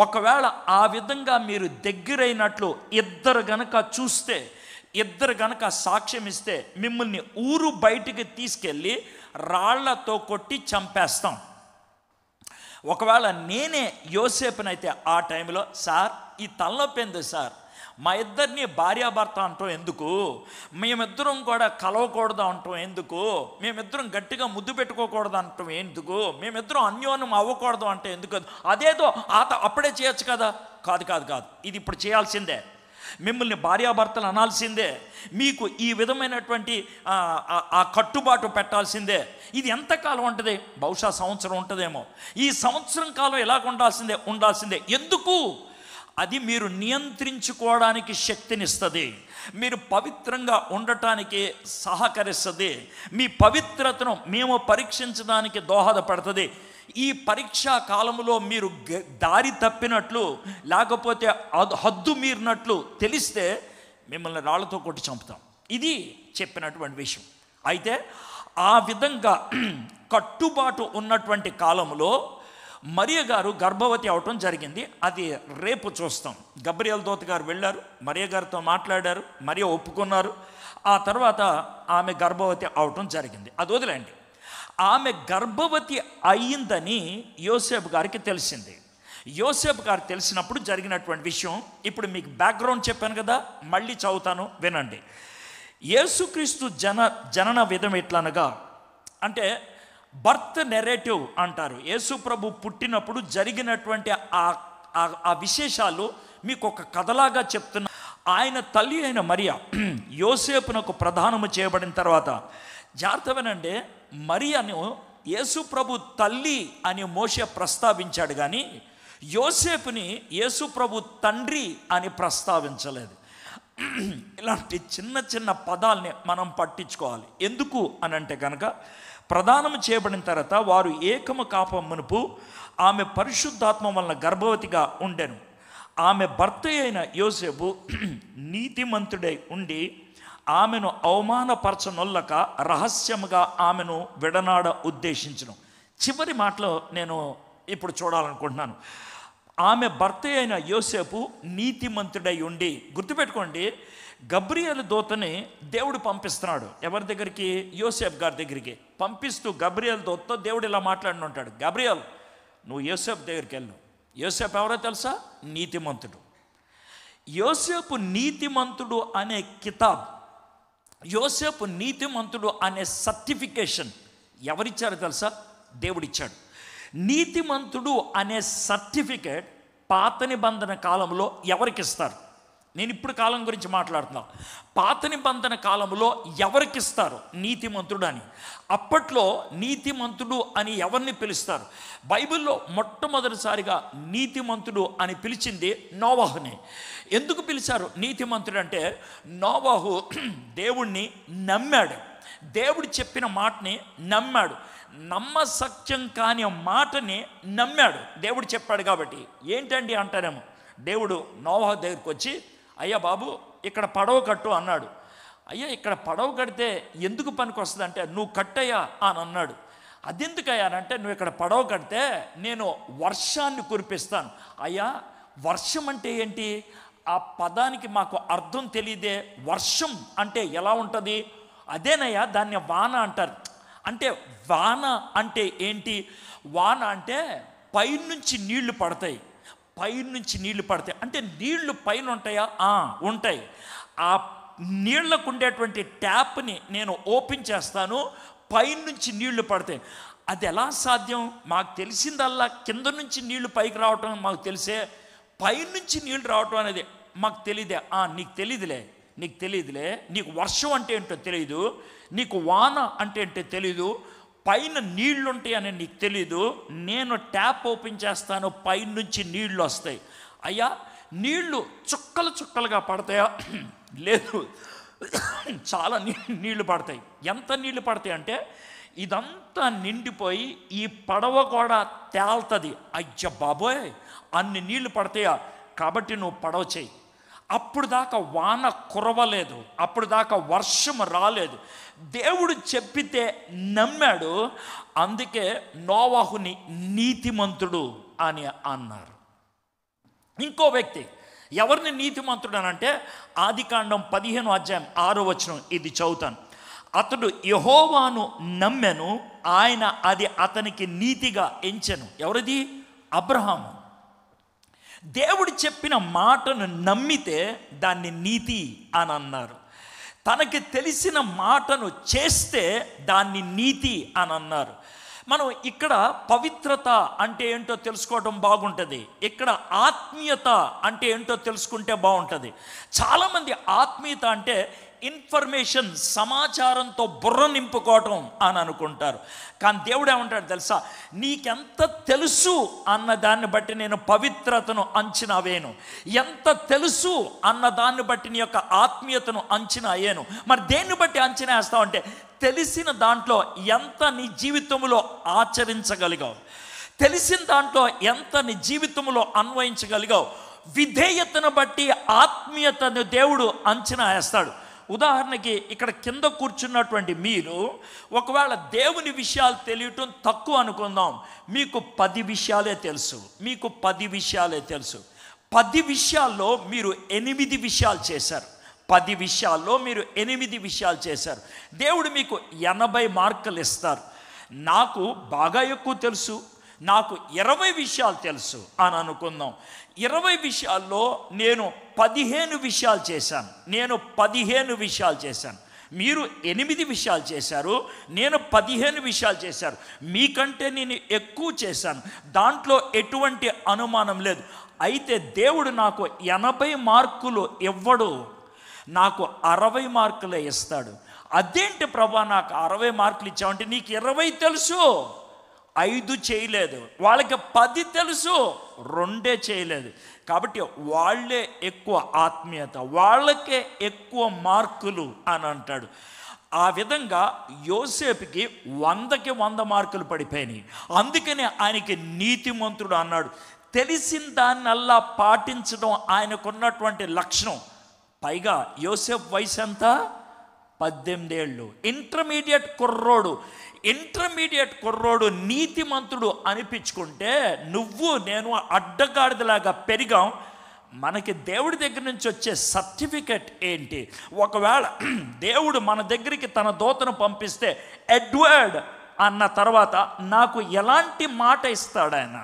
Speaker 1: ఒకవేళ ఆ విధంగా మీరు దగ్గరైనట్లు ఇద్దరు గనక చూస్తే, ఇద్దరు గనక సాక్ష్యం ఇస్తే మిమ్మల్ని ఊరు బయటికి తీసుకెళ్ళి రాళ్లతో కొట్టి చంపేస్తాం. ఒకవేళ నేనే యోసేపునైతే ఆ టైంలో, సార్ ఈ తలనొప్పి ఎందుకు సార్, మా ఇద్దరిని భార్యాభర్త అంటాం ఎందుకు, మేమిద్దరం కూడా కలవకూడదు అంటాం ఎందుకు, మేమిద్దరం గట్టిగా ముద్దు పెట్టుకోకూడదు అంటాం ఎందుకు, మేమిద్దరం అన్యోన్యం అవ్వకూడదు అంటే ఎందుకు, అదేదో అప్పుడే చేయొచ్చు కదా. కాదు కాదు కాదు, ఇది ఇప్పుడు చేయాల్సిందే. మిమ్మల్ని భార్యాభర్తలు అనాల్సిందే, మీకు ఈ విధమైనటువంటి ఆ కట్టుబాటు పెట్టాల్సిందే. ఇది ఎంతకాలం ఉంటుంది, బహుశా సంవత్సరం ఉంటుందేమో. ఈ సంవత్సరం కాలం ఎలాగ ఉండాల్సిందే. ఎందుకు? అది మీరు నియంత్రించుకోవడానికి శక్తినిస్తుంది, మీరు పవిత్రంగా ఉండటానికి సహకరిస్తుంది, మీ పవిత్రతను మేము పరీక్షించడానికి దోహదపడుతుంది. ఈ పరీక్షా కాలంలో మీరు దారి తప్పినట్లు, లేకపోతే హద్దు మీరినట్లు తెలిస్తే మిమ్మల్ని రాళ్లతో కొట్టి చంపుతాం. ఇది చెప్పినటువంటి విషయం. అయితే ఆ విధంగా కట్టుబాటు ఉన్నటువంటి కాలంలో మరియ గారు గర్భవతి అవటం జరిగింది. అది రేపు చూస్తాం. గబ్రియల్ దూత గారు వెళ్ళారు, మరియ గారితో మాట్లాడారు, మరియ ఒప్పుకున్నారు. ఆ తర్వాత ఆమె గర్భవతి అవటం జరిగింది. అది వదిలేండి. ఆమె గర్భవతి అయ్యిందని యోసేపు గారికి తెలిసింది. యోసేపు గారు తెలిసినప్పుడు జరిగినటువంటి విషయం ఇప్పుడు మీకు బ్యాక్గ్రౌండ్ చెప్పాను కదా, మళ్ళీ చదువుతాను వినండి. యేసుక్రీస్తు జనన విధం ఎట్లనగా, అంటే బర్త్ నెరేటివ్ అంటారు. యేసు ప్రభు పుట్టినప్పుడు జరిగినటువంటి ఆ విశేషాలు మీకు ఒక కథలాగా చెప్తున్నా. ఆయన తల్లి అయిన మరియ యోసేపునకు ప్రధానము చేయబడిన తర్వాత, జాగ్రత్తమేనండి, మరియను యేసు ప్రభు తల్లి అని మోషే ప్రస్తావించాడు, కానీ యోసేపుని యేసు ప్రభు తండ్రి అని ప్రస్తావించలేదు. ఇలాంటి చిన్న చిన్న పదాలని మనం పట్టించుకోవాలి. ఎందుకు అని అంటే కనుక, ప్రదానం చేయబడిన తర్వాత వారు ఏకము కాపం మునుపు ఆమె పరిశుద్ధాత్మ వలన గర్భవతిగా ఉండెను. ఆమె భర్త అయిన యోసేపు నీతిమంతుడై ఉండి ఆమెను అవమానపరచనొల్లక రహస్యముగా ఆమెను విడనాడ ఉద్దేశించను. చివరి మాటలో నేను ఇప్పుడు చూడాలనుకుంటున్నాను. ఆమె భర్త అయిన యోసేపు నీతిమంతుడై ఉండి, గుర్తుపెట్టుకోండి, గబ్రియలు దూతని దేవుడు పంపిస్తున్నాడు. ఎవరి దగ్గరికి? యోసేపు గారి దగ్గరికి పంపిస్తూ గబ్రియలు దూతతో దేవుడు ఇలా మాట్లాడిన ఉంటాడు, గబ్రియల్ నువ్వు యోసేపు దగ్గరికి వెళ్ళు. యోసేపు ఎవరో తెలుసా? నీతిమంతుడు. యోసేపు నీతిమంతుడు అనే కితాబ్, యోసేపు నీతిమంతుడు అనే సర్టిఫికేషన్ ఎవరిచ్చారో తెలుసా? దేవుడిచ్చాడు. నీతిమంతుడు అనే సర్టిఫికేట్ పాత నిబంధన కాలంలో ఎవరికి ఇస్తారు? నేను ఇప్పుడు కాలం గురించి మాట్లాడుతున్నా. పాత నిబంధన కాలంలో ఎవరికిస్తారు నీతిమంతుడు అని? అప్పట్లో నీతిమంతుడు అని ఎవరిని పిలుస్తారు? బైబిల్లో మొట్టమొదటిసారిగా నీతిమంతుడు అని పిలిచింది నోవాహుని. ఎందుకు పిలిచారు నీతిమంతుడు అంటే, నోవాహు దేవుణ్ణి నమ్మాడు, దేవుడు చెప్పిన మాటని నమ్మాడు, నమ్మసత్యం కాని మాటని నమ్మాడు. దేవుడు చెప్పాడు కాబట్టి. ఏంటండి అంటారేమో, దేవుడు నోవాహు దగ్గరికి వచ్చి, అయ్యా బాబు ఇక్కడ పడవ కట్టు అన్నాడు. అయ్యా ఇక్కడ పడవ కడితే ఎందుకు పనికి వస్తుంది అంటే, నువ్వు కట్టయ్యా అని అన్నాడు. అదెందుకయ్యానంటే, నువ్వు ఇక్కడ పడవ కడితే నేను వర్షాన్ని కురిపిస్తాను. అయ్యా వర్షం అంటే ఏంటి? ఆ పదానికి మాకు అర్థం తెలియదే. వర్షం అంటే ఎలా ఉంటుంది? అదేనయ్యా దాన్ని వాన అంటారు. అంటే వాన అంటే ఏంటి? వాన అంటే పైనుంచి నీళ్లు పడతాయి, పైనుంచి నీళ్లు పడతాయి. అంటే నీళ్లు పైన ఉంటాయా? ఉంటాయి. ఆ నీళ్లకు ఉండేటువంటి ట్యాప్ని నేను ఓపెన్ చేస్తాను, పైనుంచి నీళ్లు పడతాయి. అది ఎలా సాధ్యం? మాకు తెలిసిందల్లా కింద నుంచి నీళ్లు పైకి రావటం మాకు తెలిసే, పైనుంచి నీళ్లు రావటం అనేది మాకు తెలియదే. నీకు తెలియదులే, నీకు వర్షం అంటే ఏంటో తెలియదు, నీకు వాన అంటే ఏంటో తెలీదు, పైన నీళ్లు ఉంటాయని నీకు తెలీదు. నేను ట్యాప్ ఓపెన్ చేస్తాను, పైనుంచి నీళ్లు వస్తాయి. అయ్యా నీళ్లు చుక్కలు చుక్కలుగా పడతాయా? లేదు, చాలా నీళ్లు పడతాయి. ఎంత నీళ్లు పడతాయి అంటే, ఇదంతా నిండిపోయి ఈ పడవ కూడా తేలుతుంది. అయ్య బాబోయ్ అన్ని నీళ్లు పడతాయా? కాబట్టి నువ్వు పడవ చేయి. అప్పుడు దాకా వాన కురవలేదు, అప్పుడు దాకా వర్షం రాలేదు. దేవుడు చెప్పితే నమ్మాడు, అందుకే నోవాహుని నీతిమంతుడు అని అన్నారు. ఇంకో వ్యక్తి ఎవరిని నీతిమంతుడు అని అంటే, ఆదికాండం 15:6 ఇది చదువుతాను. అతడు యెహోవాను నమ్మెను, ఆయన అది అతనికి నీతిగా ఎంచెను. ఎవరిది? అబ్రహాము. దేవుడు చెప్పిన మాటను నమ్మితే దాన్ని నీతి అని అన్నారు. తనకి తెలిసిన మాటను చేస్తే దాన్ని నీతి అని అన్నారు. మనం ఇక్కడ పవిత్రత అంటే ఏంటో తెలుసుకోవడం బాగుంటుంది, ఇక్కడ ఆత్మీయత అంటే ఏంటో తెలుసుకుంటే బాగుంటుంది. చాలామంది ఆత్మీయత అంటే ఇన్ఫర్మేషన్, సమాచారంతో బుర్ర నింపుకోవటం అని అనుకుంటారు. కానీ దేవుడు ఏమంటాడు తెలుసా? నీకెంత తెలుసు అన్న దాన్ని బట్టి నేను పవిత్రతను అంచనా వేయను, ఎంత తెలుసు అన్న దాన్ని బట్టి నీ యొక్క ఆత్మీయతను అంచనా వేయను. మరి దేన్ని బట్టి అంచనా వేస్తావంటే, తెలిసిన దాంట్లో ఎంత నీ జీవితంలో ఆచరించగలిగావు, తెలిసిన దాంట్లో ఎంత నీ జీవితంలో అన్వయించగలిగావు. విధేయతను బట్టి ఆత్మీయతను దేవుడు అంచనా వేస్తాడు. ఉదాహరణకి ఇక్కడ కింద కూర్చున్నటువంటి మీరు ఒకవేళ దేవుని విషయాలు తెలియటం తక్కువ అనుకుందాం, మీకు 10 విషయాలే తెలుసు, 10 విషయాల్లో మీరు 8 విషయాలు చేశారు, 10 విషయాల్లో మీరు 8 విషయాలు చేశారు. దేవుడు మీకు 80 మార్కులు ఇస్తారు. నాకు బాగా ఎక్కువ తెలుసు, నాకు 20 విషయాలు తెలుసు అని అనుకుందాం. 20 విషయాల్లో నేను 15 విషయాలు చేశాను, మీరు 8 విషయాలు చేశారు, నేను 15 విషయాలు చేశారు. మీకంటే నేను ఎక్కువ చేశాను, దాంట్లో ఎటువంటి అనుమానం లేదు. అయితే దేవుడు నాకు 80 మార్కులు ఇవ్వడు, నాకు 60 మార్కులే ఇస్తాడు. అదేంటి ప్రభా నాకు 60 మార్కులు ఇచ్చావంటే, నీకు 20 తెలుసు, 5 చేయలేదు, వాళ్ళకి 10 తెలుసు, 2 చేయలేదు. కాబట్టి వాళ్ళే ఎక్కువ ఆత్మీయత, వాళ్ళకే ఎక్కువ మార్కులు అని అంటాడు. ఆ విధంగా యోసేపుకి 100కి 100 మార్కులు పడిపోయినాయి. అందుకనే ఆయనకి నీతిమంతుడు అన్నాడు. తెలిసిన దాన్నల్లా పాటించడం ఆయనకున్నటువంటి లక్షణం. పైగా యోసేపు వయసు ఎంత? 18 ఏళ్ళు. ఇంటర్మీడియట్ కుర్రోడు నీతిమంతుడు అనిపించుకుంటే, నువ్వు నేను అడ్డగాడిదలాగా పెరిగాం. మనకి దేవుడి దగ్గర నుంచి వచ్చే సర్టిఫికెట్ ఏంటి? ఒకవేళ దేవుడు మన దగ్గరికి తన దూతను పంపిస్తే ఎడ్వర్డ్ అన్న తర్వాత నాకు ఎలాంటి మాట ఇస్తాడు ఆయన?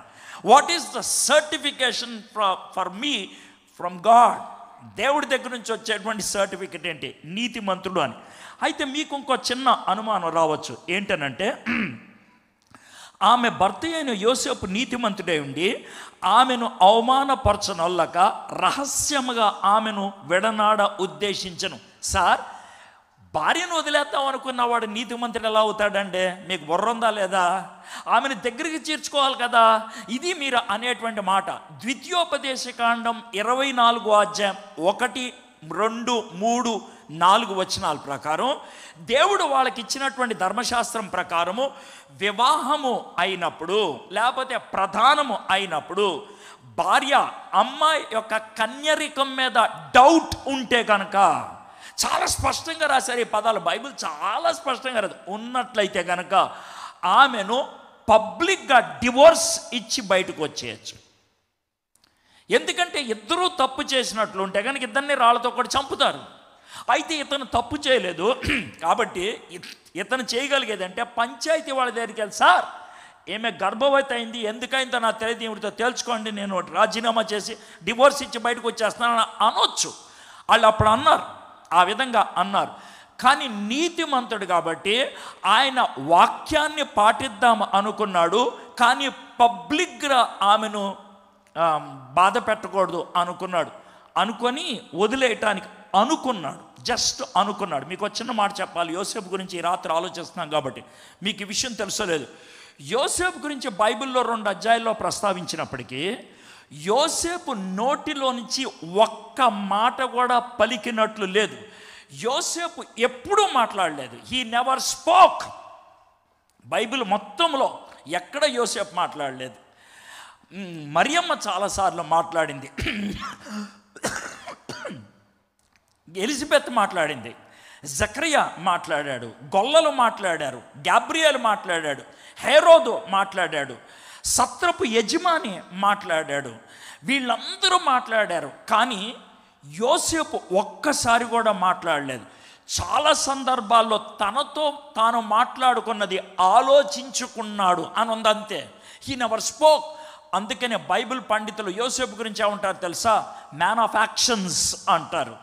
Speaker 1: What is the certification for me from God? దేవుడి దగ్గర నుంచి వచ్చేటువంటి సర్టిఫికెట్ ఏంటి? నీతిమంతుడు అని. అయితే మీకు ఇంకో చిన్న అనుమానం రావచ్చు, ఏంటనంటే ఆమె భర్త అయిన యోసేపు నీతిమంతుడై ఉండి ఆమెను అవమానపరచనొల్లక రహస్యముగా ఆమెను విడనాడ ఉద్దేశించను. సార్, భార్యను వదిలేద్దాం అనుకున్నవాడు నీతిమంతుడు ఎలా అవుతాడంటే మీకు బుర్ర ఉందా లేదా? ఆమెను దగ్గరికి చేర్చుకోవాలి కదా. ఇది మీరు అనేటువంటి మాట. ద్వితీయోపదేశకాండం 24వ అధ్యాయం 1, 2, 3, 4 వచనాల ప్రకారం దేవుడు వాళ్ళకి ఇచ్చినటువంటి ధర్మశాస్త్రం ప్రకారము వివాహము అయినప్పుడు లేకపోతే ప్రధానము అయినప్పుడు భార్య అమ్మాయి యొక్క కన్యరికం మీద డౌట్ ఉంటే కనుక, చాలా స్పష్టంగా రాశారు ఈ పదాలు, బైబిల్ చాలా స్పష్టంగా రాదు, ఉన్నట్లయితే కనుక ఆమెను పబ్లిక్గా డివోర్స్ ఇచ్చి బయటకు వచ్చేయచ్చు. ఎందుకంటే ఇద్దరూ తప్పు చేసినట్లు ఉంటే కనుక ఇద్దరిని రాళ్ళతో కూడా చంపుతారు. అయితే ఇతను తప్పు చేయలేదు కాబట్టి ఇతను చేయగలిగేదంటే పంచాయతీ వాళ్ళ దగ్గరికి వెళ్ళి, సార్ ఏమే గర్భవతి అయింది, ఎందుకైందో నాకు తెలియదు, ఈవిడితో తేల్చుకోండి, నేను రాజీనామా చేసి డివోర్స్ ఇచ్చి బయటకు వచ్చేస్తున్నాను అనొచ్చు. వాళ్ళు అప్పుడు అన్నారు, ఆ విధంగా అన్నారు. కానీ నీతిమంతుడు కాబట్టి ఆయన వాక్యాన్ని పాటిద్దాం అనుకున్నాడు, కానీ పబ్లిక్గా ఆమెను బాధ పెట్టకూడదు అనుకున్నాడు. అనుకొని వదిలేయటానికి అనుకున్నాడు, జస్ట్ అనుకున్నాడు. మీకు వచ్చిన మాట చెప్పాలి, యోసేపు గురించి ఈ రాత్రి ఆలోచిస్తున్నాం కాబట్టి మీకు ఈ విషయం తెలుసలేదు. యోసేపు గురించి బైబిల్లో 2 అధ్యాయాల్లో ప్రస్తావించినప్పటికీ యోసేపు నోటిలో నుంచి ఒక్క మాట కూడా పలికినట్లు లేదు. యోసేపు ఎప్పుడూ మాట్లాడలేదు. He never spoke. బైబిల్ మొత్తంలో ఎక్కడ యోసేపు మాట్లాడలేదు. మరియమ్మ చాలాసార్లు మాట్లాడింది, ఎలిజబెత్ మాట్లాడింది, జకరియా మాట్లాడాడు, గొల్లలు మాట్లాడారు, గాబ్రియేలు మాట్లాడాడు, హేరోదు మాట్లాడాడు, సత్రపు యజమాని మాట్లాడాడు, వీళ్ళందరూ మాట్లాడారు. కానీ యోసేపు ఒక్కసారి కూడా మాట్లాడలేదు. చాలా సందర్భాల్లో తనతో తాను మాట్లాడుకున్నది ఆలోచించుకున్నాడు అని ఉంది, అంతే. He never spoke. అందుకనే బైబిల్ పండితులు యోసేపు గురించి ఏమంటారు తెలుసా? మ్యాన్ ఆఫ్ యాక్షన్స్ అంటారు.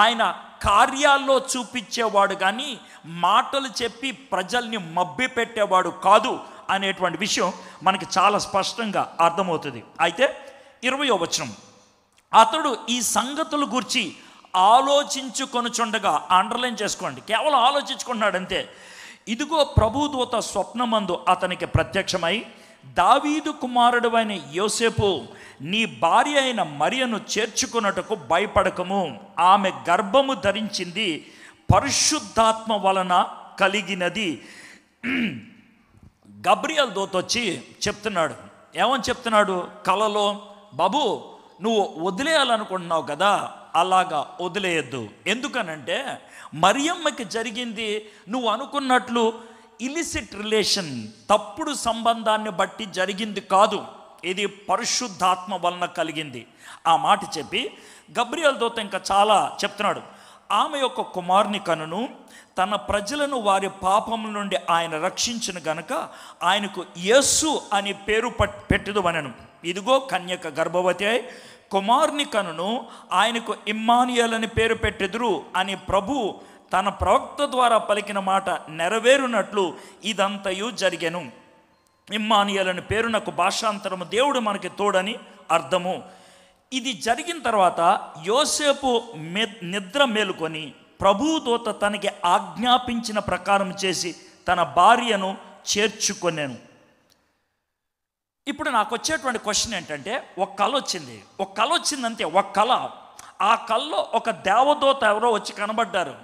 Speaker 1: ఆయన కార్యాల్లో చూపించేవాడు కానీ మాటలు చెప్పి ప్రజల్ని మభ్య పెట్టేవాడు కాదు అనేటువంటి విషయం మనకి చాలా స్పష్టంగా అర్థమవుతుంది. అయితే 20వ వచనం, అతడు ఈ సంగతుల గురించి ఆలోచించుకొనుచుండగా, అండర్లైన్ చేసుకోండి, కేవలం ఆలోచించుకున్నాడంతే. ఇదిగో ప్రభుదూత స్వప్నమందు అతనికి ప్రత్యక్షమై, దావీదు కుమారుడు అయిన యోసేపు, నీ భార్య అయిన మరియను చేర్చుకున్నట్టుకు భయపడకము, ఆమె గర్భము ధరించింది పరిశుద్ధాత్మ వలన కలిగినది. గబ్రియల్ దూత వచ్చి చెప్తున్నాడు. ఏమని చెప్తున్నాడు? కలలో, బాబు నువ్వు వదిలేయాలనుకుంటున్నావు కదా, అలాగా వదిలేయద్దు. ఎందుకనంటే మరియమ్మకి జరిగింది నువ్వు అనుకున్నట్లు ఇలిసిట్ రిలేషన్, తప్పుడు సంబంధాన్ని బట్టి జరిగింది కాదు, ఇది పరిశుద్ధాత్మ వలన కలిగింది. ఆ మాట చెప్పి గబ్రియల్ దూత ఇంకా చాలా చెప్తున్నాడు. ఆమె యొక్క కుమారుని కనును, తన ప్రజలను వారి పాపముల నుండి ఆయన రక్షించిన గనుక ఆయనకు యేసు అని పేరు పెట్టుదువనెను. ఇదిగో కన్యక గర్భవతి అయి కుమారుని కనును, ఆయనకు ఇమ్మానుయేల్ అని పేరు పెట్టెదురు అని ప్రభు తన ప్రవక్త ద్వారా పలికిన మాట నెరవేరునట్లు ఇదంతయు జరిగెను. ఇమ్మానుయేల్ అని పేరునకు భాషాంతరము దేవుడు మనకి తోడని అర్థము. ఇది జరిగిన తర్వాత యోసేపు నిద్ర మేలుకొని ప్రభుదూత తనకి ఆజ్ఞాపించిన ప్రకారం చేసి తన భార్యను చేర్చుకొనెను. ఇప్పుడు నాకు వచ్చేటువంటి క్వశ్చన్ ఏంటంటే, ఒక కళ వచ్చింది, ఒక కళ వచ్చిందంతే, ఒక కళ. ఆ కళలో ఒక దేవదూత ఎవరో వచ్చి కనబడ్డారు.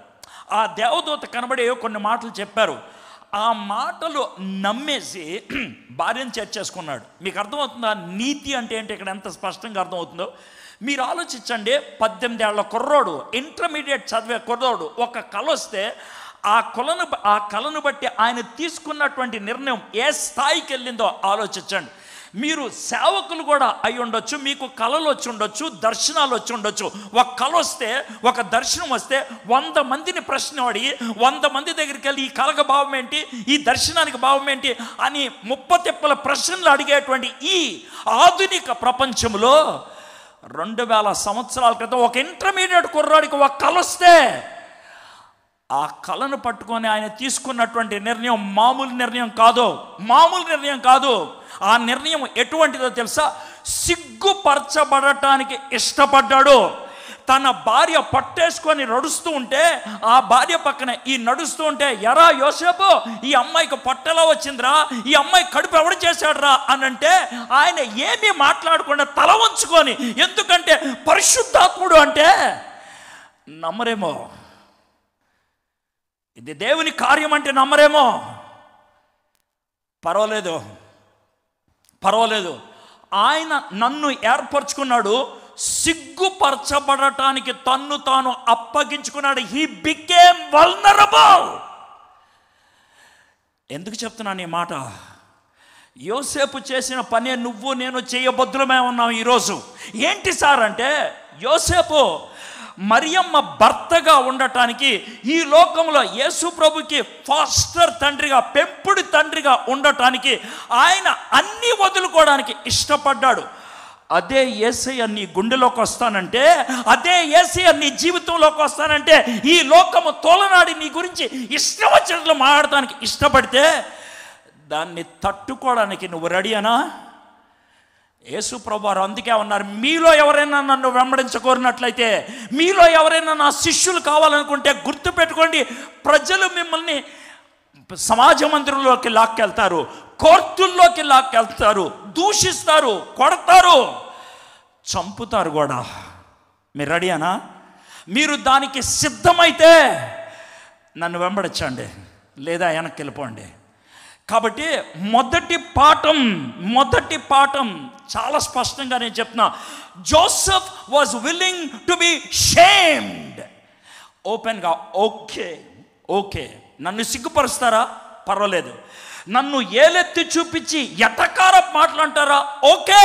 Speaker 1: ఆ దేవదూత కనబడి కొన్ని మాటలు చెప్పారు. ఆ మాటలు నమ్మేసి భార్యను చేర్చేసుకున్నాడు. మీకు అర్థమవుతుందా నీతి అంటే ఏంటి ఇక్కడ ఎంత స్పష్టంగా అర్థమవుతుందో? మీరు ఆలోచించండి. 18 ఏళ్ల కుర్రోడు, ఇంటర్మీడియట్ చదివే కుర్రోడు ఒక కళ వస్తే ఆ కళను బట్టి ఆయన తీసుకున్నటువంటి నిర్ణయం ఏ స్థాయికి వెళ్ళిందో ఆలోచించండి. మీరు సేవకులు కూడా అయి ఉండొచ్చు, మీకు కళలు వచ్చి ఉండొచ్చు, దర్శనాలు వచ్చి ఉండొచ్చు. ఒక కళ వస్తే, ఒక దర్శనం వస్తే 100 మందిని ప్రశ్న అడిగి 100 మంది దగ్గరికి వెళ్ళి ఈ కళకు భావం ఏంటి, ఈ దర్శనానికి భావం ఏంటి అని 30 తిప్పల ప్రశ్నలు అడిగేటువంటి ఈ ఆధునిక ప్రపంచంలో 2000 సంవత్సరాల క్రితం ఒక ఇంటర్మీడియట్ కుర్రాడికి ఒక కళ వస్తే ఆ కళను పట్టుకొని ఆయన తీసుకున్నటువంటి నిర్ణయం మామూలు నిర్ణయం కాదు. ఆ నిర్ణయం ఎటువంటిదో తెలుసా? సిగ్గుపరచబడటానికి ఇష్టపడ్డాడు. తన భార్య పట్టేసుకొని నడుస్తూ ఉంటే ఆ భార్య పక్కన ఈ నడుస్తూ ఉంటే, ఎరా యోసేపు, ఈ అమ్మాయికి పొట్టెలా వచ్చిందిరా, ఈ అమ్మాయి కడుపు ఎవడు చేశాడురా అని అంటే ఆయన ఏమీ మాట్లాడకుండా తల వంచుకొని, ఎందుకంటే పరిశుద్ధాత్ముడు అంటే నమ్మరేమో, ఇది దేవుని కార్యం అంటే నమ్మరేమో, పర్వాలేదు ఆయన నన్ను ఏర్పరచుకున్నాడు, సిగ్గుపరచబడటానికి తన్ను తాను అప్పగించుకున్నాడు. He became vulnerable. ఎందుకు చెప్తున్నాను ఈ మాట? యోసేపు చేసిన పనే నువ్వు నేను చేయబద్దులమే ఉన్నాం ఈరోజు. ఏంటి సార్ అంటే, యోసేపు మరియమ్మ భర్తగా ఉండటానికి, ఈ లోకంలో యేసు ప్రభుకి ఫాస్టర్ తండ్రిగా, పెంపుడు తండ్రిగా ఉండటానికి ఆయన అన్ని వదులుకోవడానికి ఇష్టపడ్డాడు. అదే యేసయ్య నీ గుండెలోకి వస్తానంటే, అదే యేసయ్య నీ జీవితంలోకి వస్తానంటే, ఈ లోకము తోలనాడి నీ గురించి ఇష్టం వచ్చినట్లు మాట్లాడటానికి ఇష్టపడితే దాన్ని తట్టుకోవడానికి నువ్వు రెడీ అనా? యేసు ప్రభువారు అందుకే ఉన్నారు, మీలో ఎవరైనా నన్ను వెంబడించకోరినట్లయితే, మీలో ఎవరైనా నా శిష్యులు కావాలనుకుంటే గుర్తుపెట్టుకోండి, ప్రజలు మిమ్మల్ని సమాజ మందిరంలోకి లాక్కెళ్తారు, కోర్టుల్లోకి లాక్కెళ్తారు, దూషిస్తారు, కొడతారు, చంపుతారు కూడా. మీరు రెడీ అనా? మీరు దానికి సిద్ధమైతే నన్ను వెంబడించండి, లేదా వెనక్కి వెళ్ళిపోండి. కాబట్టి మొదటి పాఠం చాలా స్పష్టంగా నేను చెప్తున్నా. Joseph was willing to be shamed. ఓపెన్గా ఓకే నన్ను సిగ్గుపరుస్తారా? పర్వాలేదు. నన్ను ఏలెత్తి చూపించి ఎటకార మాట్లాంటారా? ఓకే.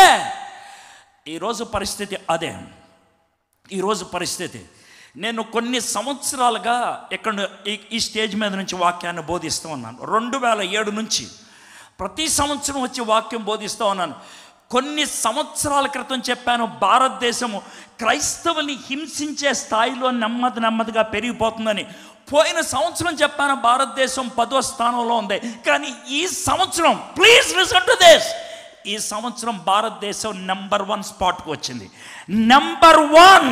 Speaker 1: ఈరోజు పరిస్థితి అదే. నేను కొన్ని సంవత్సరాలుగా ఇక్కడ ఈ స్టేజ్ మీద నుంచి వాక్యాన్ని బోధిస్తూ ఉన్నాను. 2007 నుంచి ప్రతి సంవత్సరం వచ్చి వాక్యం బోధిస్తూ ఉన్నాను. కొన్ని సంవత్సరాల క్రితం చెప్పాను, భారతదేశము క్రైస్తవుల్ని హింసించే స్థాయిలో నెమ్మదిగా పెరిగిపోతుందని. పోయిన సంవత్సరం చెప్పాను, భారతదేశం 10వ స్థానంలో ఉంది. కానీ ఈ సంవత్సరం, ప్లీజ్ లిసన్ టు దిస్, ఈ సంవత్సరం భారతదేశం నెంబర్ 1 స్పాట్కి వచ్చింది. నెంబర్ 1.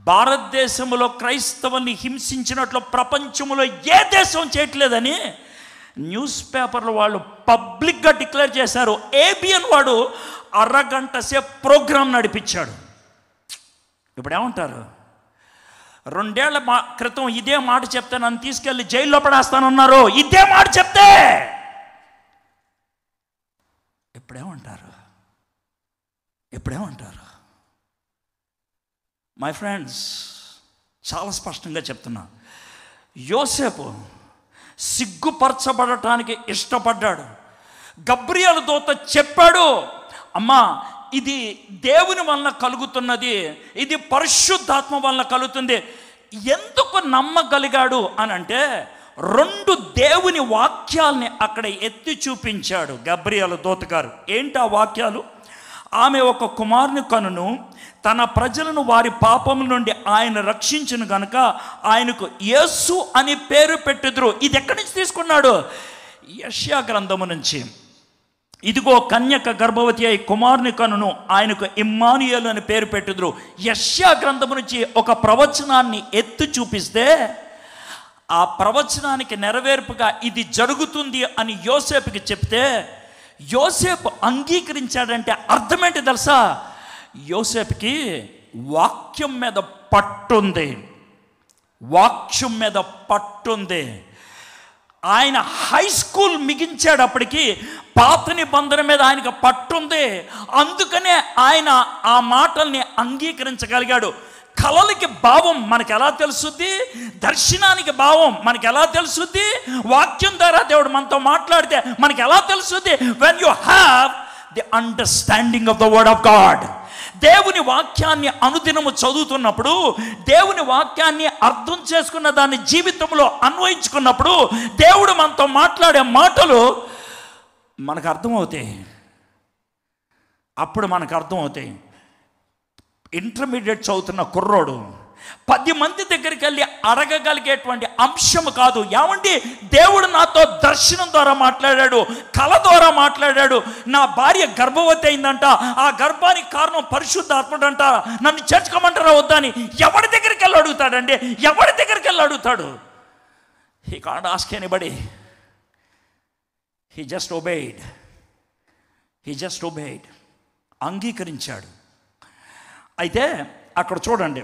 Speaker 1: భారతదేశంలో క్రైస్తవుల్ని హింసించినట్లు ప్రపంచంలో ఏ దేశం చేయట్లేదని న్యూస్ పేపర్లు వాళ్ళు పబ్లిక్గా డిక్లేర్ చేశారు. ఏబిఎన్ వాడు అరగంట సేపు ప్రోగ్రాం నడిపించాడు. ఇప్పుడు ఏమంటారు? 2 ఏళ్ల క్రితం ఇదే మాట చెప్తే నన్ను తీసుకెళ్ళి జైల్లో పడేస్తానన్నారు. ఇదే మాట చెప్తే ఇప్పుడేమంటారు? మై ఫ్రెండ్స్, చాలా స్పష్టంగా చెప్తున్నా, యోసేపు సిగ్గుపరచబడటానికి ఇష్టపడ్డాడు. గబ్రియేలు దూత చెప్పాడు, అమ్మా ఇది దేవుని వలన కలుగుతున్నది, ఇది పరిశుద్ధాత్మ వలన కలుగుతుంది. ఎందుకు నమ్మగలిగాడు అని అంటే 2 దేవుని వాక్యాల్ని అక్కడ ఎత్తి చూపించాడు గబ్రియేలు దూత గారు. ఏంటి ఆ వాక్యాలు? ఆమె ఒక కుమారుని కనును, తన ప్రజలను వారి పాపముల నుండి ఆయన రక్షించును గనుక ఆయనకు యేసు అని పేరు పెట్టుదురు. ఇది ఎక్కడి నుంచి తీసుకున్నాడు? యెషయా గ్రంథము నుంచి. ఇదిగో కన్యక గర్భవతి అయి కుమారుని కనును, ఆయనకు ఇమ్మానుయేలు అని పేరు పెట్టుదురు. యెషయా గ్రంథము నుంచి ఒక ప్రవచనాన్ని ఎత్తి చూపిస్తే ఆ ప్రవచనానికి నెరవేర్పుగా ఇది జరుగుతుంది అని యోసేపుకి చెప్తే యోసేపు అంగీకరించాడంటే అర్థమేంటి తెలుసా? యోసేపుకి వాక్యం మీద పట్టుంది. ఆయన హై స్కూల్ ముగించేటప్పటికి పాత నిబంధన మీద ఆయనకు పట్టుంది. అందుకనే ఆయన ఆ మాటల్ని అంగీకరించగలిగాడు. కళలకి భావం మనకు ఎలా తెలుస్తుంది? దర్శనానికి భావం మనకు ఎలా తెలుస్తుంది? వాక్యం ద్వారా దేవుడు మనతో మాట్లాడితే మనకు ఎలా తెలుస్తుంది? when you have the understanding of the word of God. దేవుని వాక్యాన్ని అనుదినము చదువుతున్నప్పుడు, దేవుని వాక్యాన్ని అర్థం చేసుకున్న దాన్ని జీవితంలో అన్వయించుకున్నప్పుడు దేవుడు మనతో మాట్లాడే మాటలు మనకు అర్థమవుతాయి. అప్పుడు మనకు అర్థమవుతాయి. ఇంటర్మీడియట్ చదువుతున్న కుర్రోడు 10 మంది దగ్గరికి వెళ్ళి అడగగలిగేటువంటి అంశం కాదు. ఏమండి, దేవుడు నాతో దర్శనం ద్వారా మాట్లాడాడు, కళ ద్వారా మాట్లాడాడు, నా భార్య గర్భవతి అయిందంట, ఆ గర్భానికి కారణం పరిశుద్ధాత్ముడంట, నన్ను చేర్చుకోమంటారా వద్దా అని ఎవరి దగ్గరికి వెళ్ళి అడుగుతాడండి? ఎవరి దగ్గరికి వెళ్ళి అడుగుతాడు? He can't ask anybody. He just obeyed. అంగీకరించాడు. అయితే అక్కడ చూడండి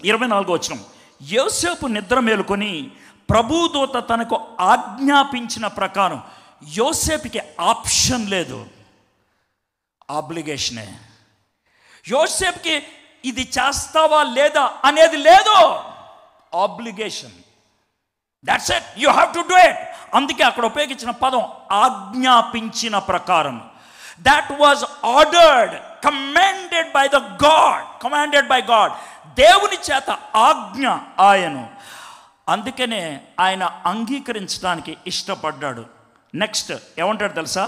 Speaker 1: 24వ వచనం, యోసేపు నిద్ర మేలుకొని ప్రభుదూత తనకు ఆజ్ఞాపించిన ప్రకారం. యోసేపుకి ఆప్షన్ లేదు, ఆబ్లిగేషనే. యోసేపుకి ఇది చేస్తావా లేదా అనేది లేదు, obligation. That's it, you have to do it. అందుకే అక్కడ ఉపయోగించిన పదం ఆజ్ఞాపించిన ప్రకారం. That was ordered, commanded by God. దేవుని చేత ఆజ్ఞ ఆయను. అందుకనే ఆయన అంగీకరించడానికి ఇష్టపడ్డాడు. నెక్స్ట్ ఏమంటాడు తెలుసా?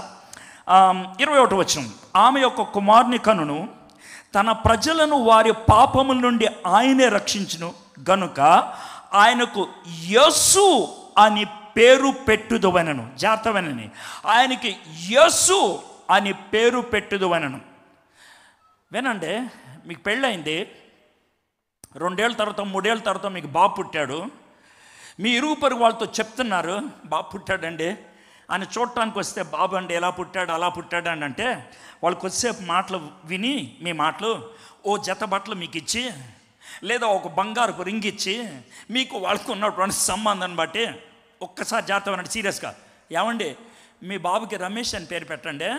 Speaker 1: 21వ వచనం, ఆమె యొక్క కుమారుని కనును, తన ప్రజలను వారి పాపముల నుండి ఆయనే రక్షించును గనుక ఆయనకు యేసు అని పేరు పెట్టుదువనెను. జాగ్రత్తవనని, ఆయనకి యేసు అని పేరు పెట్టుదువనెను. వినండి, మీకు పెళ్ళయింది, 2 ఏళ్ళ తర్వాత 3 ఏళ్ళ తర్వాత మీకు బాబు పుట్టాడు. మీ ఇరుగు పొరుగు వాళ్ళతో చెప్తున్నారు, బాబు పుట్టాడండి అని. చూడటానికి వస్తే బాబు అండి ఎలా పుట్టాడు అలా పుట్టాడు అని అంటే, వాళ్ళు కొద్దిసేపు మాటలు విని, మీ మాటలు, ఓ జత బట్టలు మీకు ఇచ్చి, లేదా ఒక బంగారు రింగ్ ఇచ్చి, మీకు వాళ్ళకు ఉన్నటువంటి సంబంధాన్ని బట్టి ఒక్కసారి జాగ్రత్త అన్నట్టు సీరియస్గా, ఏమండి మీ బాబుకి రమేష్ అని పేరు పెట్టండి,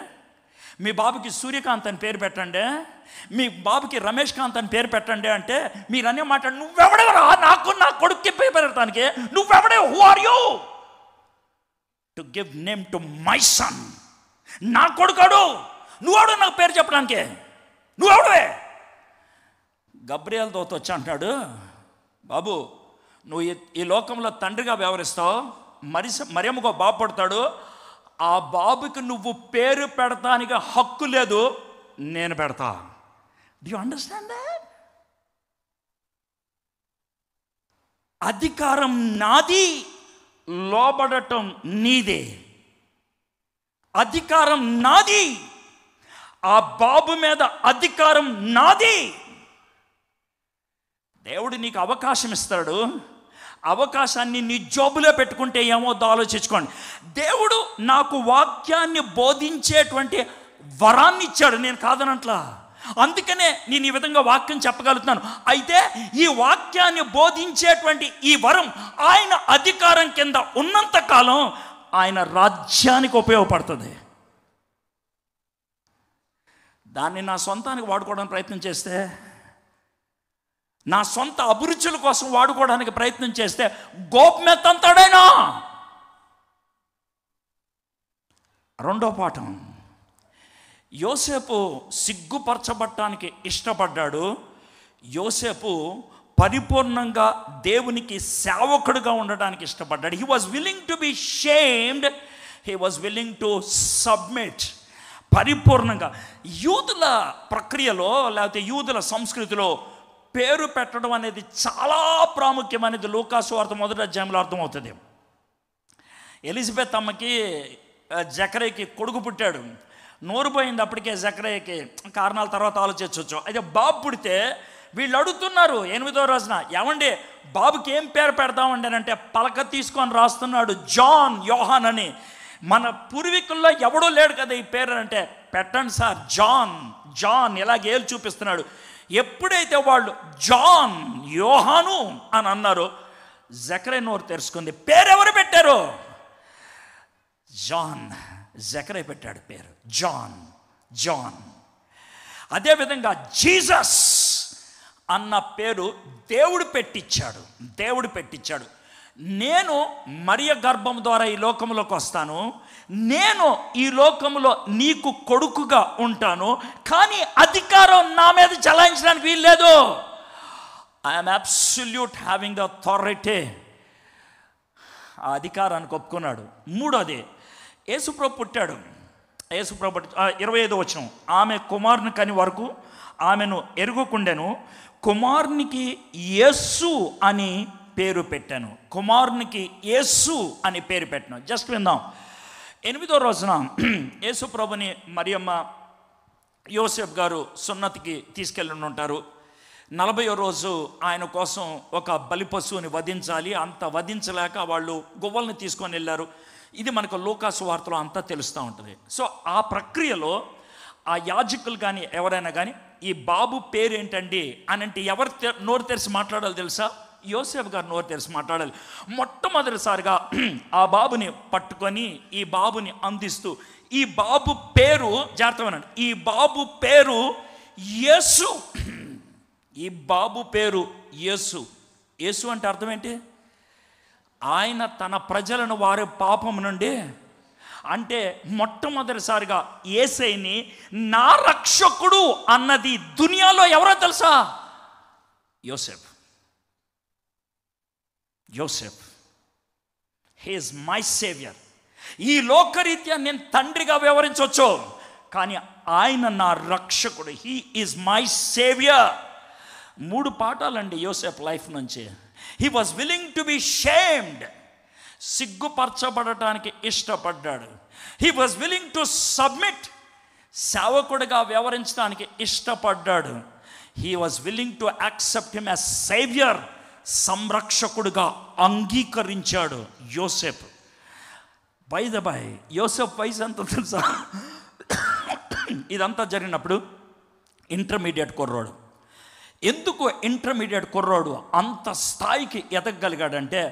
Speaker 1: మీ బాబుకి సూర్యకాంత్ అని పేరు పెట్టండి, మీ బాబుకి రమేష్ కాంత్ అని పేరు పెట్టండి అంటే మీరు అనే మాట, నువ్వెవడెవరా నాకు నా కొడుక్కి పేరు పెట్టడానికి? నువ్వెవడే? Who are you to give name to my son? నా కొడుకాడు, నువ్వెవడు నాకు పేరు చెప్పడానికి? నువ్వెవడే? గబ్రియేల్ దూత వచ్చి అంటాడు, బాబు నువ్వు ఈ లోకంలో తండ్రిగా వ్యవహరిస్తావు, మరియమ్మకు బాబు పడతాడు, ఆ బాబుకి నువ్వు పేరు పెడతానికి హక్కు లేదు, నేను పెడతా. Do you understand that? అధికారం నాది, లోబడటం నీదే. అధికారం నాది, ఆ బాబు మీద అధికారం నాది. దేవుడు నీకు అవకాశం ఇస్తాడు, అవకాశాన్ని నీ జోబులో పెట్టుకుంటే ఏమవుద్దో ఆలోచించుకోండి. దేవుడు నాకు వాక్యాన్ని బోధించేటువంటి వరాన్ని ఇచ్చాడు, నేను కాదనట్లా. అందుకనే నేను ఈ విధంగా వాక్యం చెప్పగలుగుతున్నాను. అయితే ఈ వాక్యాన్ని బోధించేటువంటి ఈ వరం ఆయన అధికారం కింద ఉన్నంత కాలం ఆయన రాజ్యానికి ఉపయోగపడుతుంది. దాన్ని నా సొంతానికి వాడుకోవడానికి ప్రయత్నం చేస్తే, నా సొంత అభిరుచుల కోసం వాడుకోవడానికి ప్రయత్నం చేస్తే గోప్మెత్తంతాడైనా. రెండో పాఠం, యోసేపు సిగ్గుపరచబడటానికి ఇష్టపడ్డాడు. యోసేపు పరిపూర్ణంగా దేవునికి సేవకుడుగా ఉండడానికి ఇష్టపడ్డాడు. He was willing to be shamed, he was willing to submit. పరిపూర్ణంగా యూదుల ప్రక్రియలో, లేకపోతే యూదుల సంస్కృతిలో పేరు పెట్టడం అనేది చాలా ప్రాముఖ్యమైనది. లూకా సువార్త 1వ అధ్యాయంలో అర్థమవుతుంది. ఎలిజబెత్ అమ్మకి జకరేకి కొడుకు పుట్టాడు, నోరు పోయింది అప్పటికే జకరేకి, కారణాల తర్వాత ఆలోచించవచ్చు. అయితే బాబు పుడితే వీళ్ళు అడుగుతున్నారు 8వ రోజున, ఏమండి బాబుకి ఏం పేరు పెడతామండి అని అంటే, పలక తీసుకొని రాస్తున్నాడు జాన్, యోహాన్ అని. మన పూర్వీకుల్లో ఎవడో లేడు కదా ఈ పేరు అంటే, పెట్టండి సార్ జాన్, జాన్ ఇలాగేలు చూపిస్తున్నాడు. ఎప్పుడైతే వాళ్ళు జాన్, యోహాను అని అన్నారో జకరియా నోరు తెరుచుకుంది. పేరు ఎవరు పెట్టారు? జాన్. జకరియా పెట్టాడు పేరు జాన్. జాన్. అదేవిధంగా జీసస్ అన్న పేరు దేవుడు పెట్టించాడు. నేను మరియ గర్భం ద్వారా ఈ లోకంలోకి వస్తాను, నేను ఈ లోకంలో నీకు కొడుకుగా ఉంటాను, కానీ అధికారం నా మీద చలాయించడానికి వీల్లేదు. I'm absolute having the authority. ఆ అధికారానికి ఒప్పుకున్నాడు. మూడోది, యేసుప్రభు పుట్టాడు. యేసుప్రభు 25వ వచనం, ఆమె కుమారుని కని వరకు ఆమెను ఎరుగుకుండెను, కుమారునికి యేసు అని పేరు పెట్టాను. కుమారునికి యేసు అని పేరు పెట్టాను. జస్ట్ విందాం. 8వ రోజున యేసు ప్రభుని మరియమ్మ యోసేపు గారు సున్నతికి తీసుకెళ్ళి ఉంటారు. 40వ రోజు ఆయన కోసం ఒక బలి పశువుని వధించాలి. అంత వధించలేక వాళ్ళు గువ్వల్ని తీసుకొని వెళ్ళారు. ఇది మనకు లూకాసు వార్తలో అంతా తెలుస్తూ ఉంటుంది. సో ఆ ప్రక్రియలో ఆ యాజకులు కానీ ఎవరైనా కానీ ఈ బాబు పేరేంటండి అని అంటే ఎవరు నోరు తెరిచి మాట్లాడాలి తెలుసా? యోసేపు గారు నోరు తెరిచి మాట్లాడాలి. మొట్టమొదటిసారిగా ఆ బాబుని పట్టుకొని ఈ బాబుని అందిస్తూ, ఈ బాబు పేరు జాగ్రత్తగా, ఈ బాబు పేరు యేసు. ఈ బాబు పేరు యేసు. యేసు అంటే అర్థం ఏంటి? ఆయన తన ప్రజలను వారి పాపం నుండి, అంటే మొట్టమొదటిసారిగా యేసయ్యని నా రక్షకుడు అన్నది దునియాలో ఎవరో తెలుసా? యోసేపు. యోసేపు, హీ ఈజ్ మై సేవియర్. ఈ లోకరీత్యా నేను తండ్రిగా వ్యవహరించవచ్చు, కానీ ఆయన నా రక్షకుడు. He is my saviour. 3 పాఠాలండి యోసేపు లైఫ్ నుంచి. He was willing to be shamed. సిగ్గుపరచబడటానికి ఇష్టపడ్డాడు. He was willing to submit. సేవకుడిగా వ్యవహరించడానికి ఇష్టపడ్డాడు. He was willing to accept him as saviour. సంరక్షకుడిగా అంగీకరించాడు యోసేపు. బై ద బై, యోసేపు వయసు ఎంత తెలుసా? ఇదంతా జరిగినప్పుడు ఇంటర్మీడియట్ కుర్రోడు. ఎందుకు ఇంటర్మీడియట్ కుర్రోడు అంత స్థాయికి ఎదగగలిగాడంటే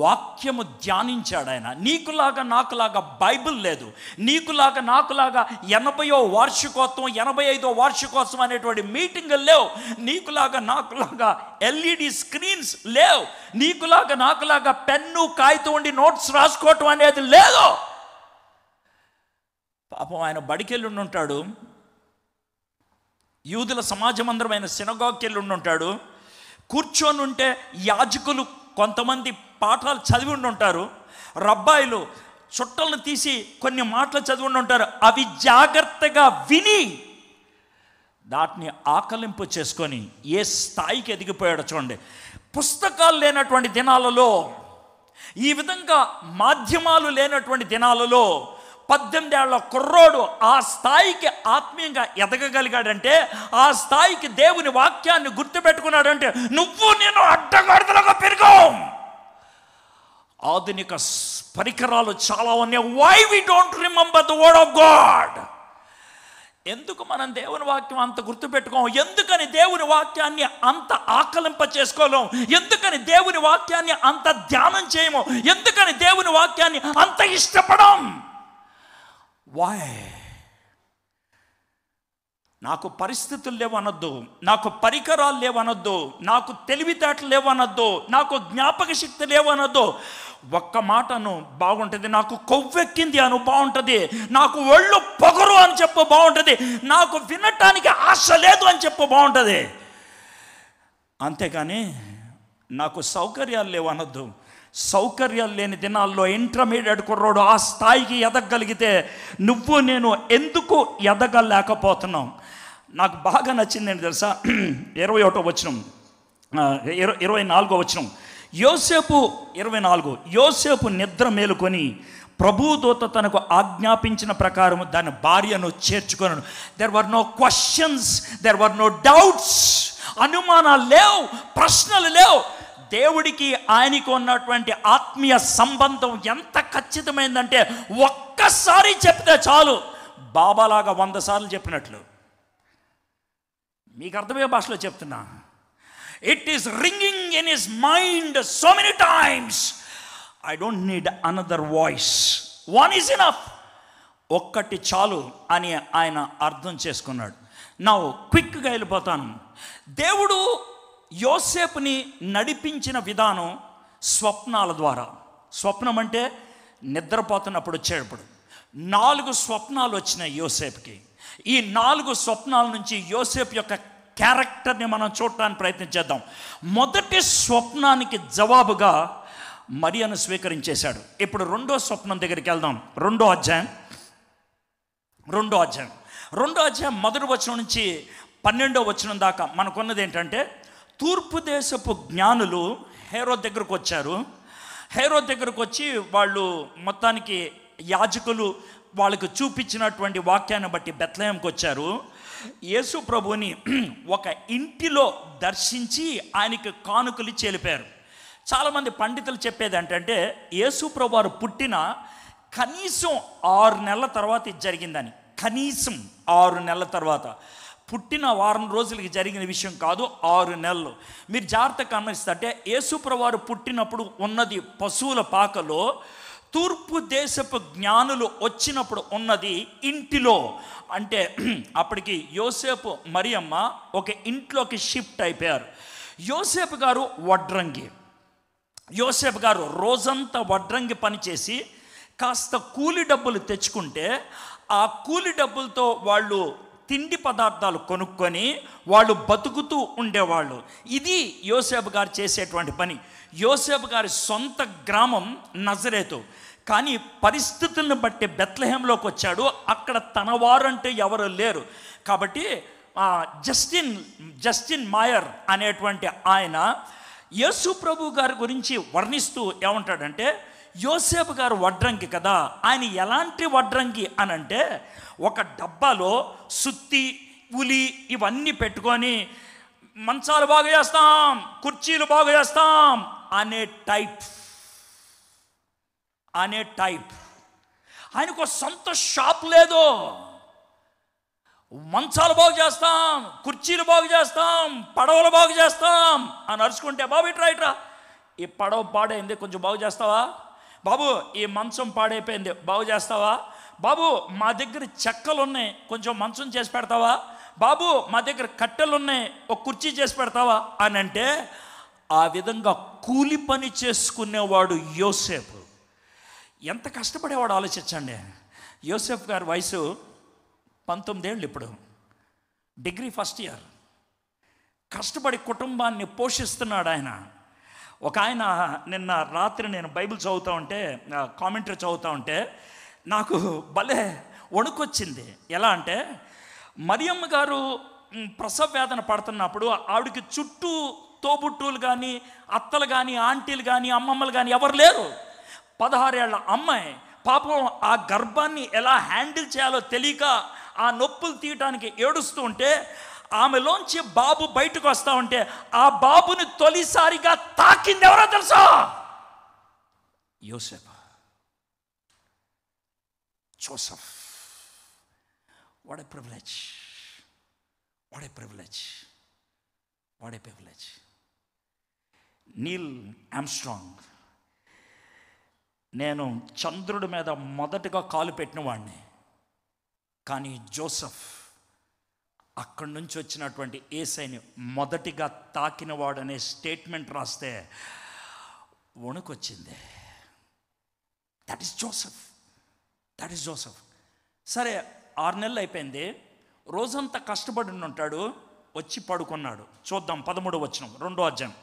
Speaker 1: వాక్యము ధ్యానించాడు ఆయన. నీకులాగా నాకులాగా బైబిల్ లేదు. నీకులాగా నాకులాగా 80వ వార్షికోత్సవం 85వ వార్షికోత్సవం అనేటువంటి మీటింగులు లేవు. నీకులాగా నాకులాగా LED స్క్రీన్స్ లేవు. నీకులాగా నాకులాగా పెన్ను కాగితం ఉండి నోట్స్ రాసుకోవటం అనేది లేదు. పాపం ఆయన బడికెళ్ళి ఉంటాడు. యూదుల సమాజమందరమైన సినగాగ్కి వెళ్ళి ఉంటాడు. కూర్చొని ఉంటే యాజకులు కొంతమంది పాఠాలు చదివి ఉంటారు. రబ్బాయిలు చుట్టలను తీసి కొన్ని మాటలు చదివి ఉంటారు. అవి జాగ్రత్తగా విని దాటిని ఆకలింపు చేసుకొని ఏ స్థాయికి ఎదిగిపోయాడో చూడండి. పుస్తకాలు లేనటువంటి దినాలలో, ఈ విధంగా మాధ్యమాలు లేనటువంటి దినాలలో 18 ఏళ్ల కుర్రోడు ఆ స్థాయికి ఆత్మీయంగా ఎదగగలిగాడంటే, ఆ స్థాయికి దేవుని వాక్యాన్ని గుర్తుపెట్టుకున్నాడంటే, నువ్వు నేను అడ్డగడతలుగా పెరిగావు. ఆధునిక పరికరాలు చాలా ఉన్నాయి. Why we don't remember the word of God? ఎందుకు మనం దేవుని వాక్యం అంత గుర్తుపెట్టుకోం? ఎందుకని దేవుని వాక్యాన్ని అంత ఆకలింప చేసుకోలేం? ఎందుకని దేవుని వాక్యాన్ని అంత ధ్యానం చేయము? ఎందుకని దేవుని వాక్యాన్ని అంత ఇష్టపడం? వై? నాకు పరిస్థితులు లేవనొద్దు, నాకు పరికరాలు లేవనొద్దు, నాకు తెలివితేటలు లేవనొద్దు, నాకు జ్ఞాపక శక్తి లేవనొద్దు. ఒక్క మాటను బాగుంటుంది, నాకు కొవ్వెక్కింది అను బాగుంటుంది, నాకు ఒళ్ళు పొగరు అని చెప్పు బాగుంటుంది, నాకు వినటానికి ఆశ లేదు అని చెప్పు బాగుంటుంది. అంతేకాని నాకు సౌకర్యాలు లేవనొద్దు. సౌకర్యాలు లేని దినాల్లో ఇంటర్మీడియట్ కుర్రోడు ఆ స్థాయికి ఎదగగలిగితే నువ్వు నేను ఎందుకు ఎదగలేకపోతున్నాం? నాకు బాగా నచ్చింది ఏంటి తెలుసా? 21వ వచనం, 24వ వచనం. యోసేపు 24, యోసేపు నిద్ర మేలుకొని ప్రభుదూత తనకు ఆజ్ఞాపించిన ప్రకారం దాని భార్యను చేర్చుకొనను. There were no questions, there were no doubts. అనుమానాలు లేవు, ప్రశ్నలు లేవు. దేవుడికి ఆయనకు ఉన్నటువంటి ఆత్మీయ సంబంధం ఎంత ఖచ్చితమైందంటే ఒక్కసారి చెప్తే చాలు, బాబాలాగా 100 సార్లు చెప్పినట్లు. మీకు అర్థమయ్యే భాషలో చెప్తున్నా. It is ringing in his mind so many times. I don't need another voice, one is enough. ఒక్కటి చాలు అని ఆయన అర్థం చేసుకున్నాడు. నా క్విక్గా వెళ్ళిపోతాను. దేవుడు యోసేపుని నడిపించిన విధానం స్వప్నాల ద్వారా. స్వప్నం అంటే నిద్రపోతున్నప్పుడు వచ్చేటప్పుడు 4 స్వప్నాలు వచ్చినాయి యోసేపుకి. ఈ 4 స్వప్నాల నుంచి యోసేపు యొక్క క్యారెక్టర్ని మనం చూడటానికి ప్రయత్నించేద్దాం. మొదటి స్వప్నానికి జవాబుగా మరియను స్వీకరించేశాడు. ఇప్పుడు 2వ స్వప్నం దగ్గరికి వెళ్దాం. 2వ అధ్యాయం 1వ వచనం నుంచి 12వ వచనం దాకా మనకున్నది ఏంటంటే, తూర్పు దేశపు జ్ఞానులు హేరోదు దగ్గరకు వచ్చారు. హేరోదు దగ్గరకు వచ్చి వాళ్ళు మొత్తానికి యాజకులు వాళ్ళకు చూపించినటువంటి వాక్యాన్ని బట్టి బెత్లెహేంకి వచ్చారు. యేసు ప్రభువుని ఒక ఇంటిలో దర్శించి ఆయనకి కానుకలు చెలిపారు. చాలామంది పండితులు చెప్పేది ఏంటంటే, యేసు ప్రభు వారు పుట్టిన కనీసం 6 నెలల తర్వాత ఇది జరిగిందని. కనీసం 6 నెలల తర్వాత, పుట్టిన వారం రోజులకి జరిగిన విషయం కాదు, 6 నెలలు. మీరు జాగ్రత్తగా గమనిస్తే యేసు ప్రభు వారు పుట్టినప్పుడు ఉన్నది పశువుల పాకలో, తూర్పు దేశపు జ్ఞానులు వచ్చినప్పుడు ఉన్నది ఇంటిలో. అంటే అప్పటికి యోసేపు మరియమ్మ ఒక ఇంట్లోకి షిఫ్ట్ అయిపోయారు. యోసేపు గారు వడ్రంగి. యోసేపు గారు రోజంతా వడ్రంగి పనిచేసి కాస్త కూలి డబ్బులు తెచ్చుకుంటే, ఆ కూలి డబ్బులతో వాళ్ళు తిండి పదార్థాలు కొనుక్కొని వాళ్ళు బతుకుతూ ఉండేవాళ్ళు. ఇది యోసేపు గారు చేసేటువంటి పని. యోసేపు గారి సొంత గ్రామం నజరేతు, కానీ పరిస్థితులను బట్టి బెత్లెహేంలోకి వచ్చాడు. అక్కడ తన వారంటే ఎవరు లేరు. కాబట్టి జస్టిన్ మాయర్ అనేటువంటి ఆయన యేసు ప్రభు గారి గురించి వర్ణిస్తూ ఏమంటాడంటే, యోసేపు గారు వడ్రంగి కదా, ఆయన ఎలాంటి వడ్రంగి అనంటే, ఒక డబ్బాలో సుత్తి, ఉలి ఇవన్నీ పెట్టుకొని మంచాలు బాగు చేస్తాం, కుర్చీలు బాగు చేస్తాం అనే టైప్. ఆయనకు సొంత షాప్ లేదు. మంచాలు బాగు చేస్తాం, కుర్చీలు బాగు చేస్తాం, పడవలు బాగు చేస్తాం అని అరుచుకుంటే, బాబు ఇట్రా, ఈ పడవ పాడైంది, కొంచెం బాగు చేస్తావా బాబు, ఈ మంచం పాడైపోయింది, బాగు చేస్తావా బాబు, మా దగ్గర చెక్కలు ఉన్నాయి, కొంచెం మంచం చేసి పెడతావా బాబు, మా దగ్గర కట్టెలు ఉన్నాయి, ఒక కుర్చీ చేసి పెడతావా అని అంటే, ఆ విధంగా కూలి పని చేసుకునేవాడు యోసేపు. ఎంత కష్టపడేవాడు ఆలోచించండి. యోసేపు గారి వయసు 19 ఏళ్ళు, ఇప్పుడు డిగ్రీ ఫస్ట్ ఇయర్. కష్టపడి కుటుంబాన్ని పోషిస్తున్నాడు ఆయన. ఒక ఆయన నిన్న రాత్రి నేను బైబిల్ చదువుతూ ఉంటే, కామెంటరీ చదువుతూ ఉంటే నాకు భలే వణుకొచ్చింది. ఎలా అంటే, మరియమ్మ గారు ప్రసవ వేదన పడుతున్నప్పుడు ఆవిడకి చుట్టూ తోబుట్టువులు కానీ, అత్తలు కానీ, ఆంటీలు కానీ, అమ్మమ్మలు కానీ ఎవరు లేరు. 16 ఏళ్ల అమ్మాయి పాపం ఆ గర్భాన్ని ఎలా హ్యాండిల్ చేయాలో తెలియక ఆ నొప్పులు తీయటానికి ఏడుస్తూ ఉంటే, ఆమెలోంచి బాబు బయటకు వస్తూ ఉంటే, ఆ బాబుని తొలిసారిగా తాకింది ఎవరో తెలుసా? యోసేపు, Joseph. What a privilege, what a privilege, what a privilege. Neel Armstrong, నేను చంద్రుడి మీద మొదటగా కాలు పెట్టిన వాడిని, కానీ జోసెఫ్ అక్కడి నుంచి వచ్చినటువంటి యేసయ్యని మొదటిగా తాకినవాడు అనే స్టేట్మెంట్ రాస్తే వణుకొచ్చింది. That is Joseph. సరే, 6 నెలలు అయిపోయింది. రోజంతా కష్టపడి ఉంటాడు, వచ్చి పడుకున్నాడు. చూద్దాం 13వ వచనం, 2వ అధ్యాయం.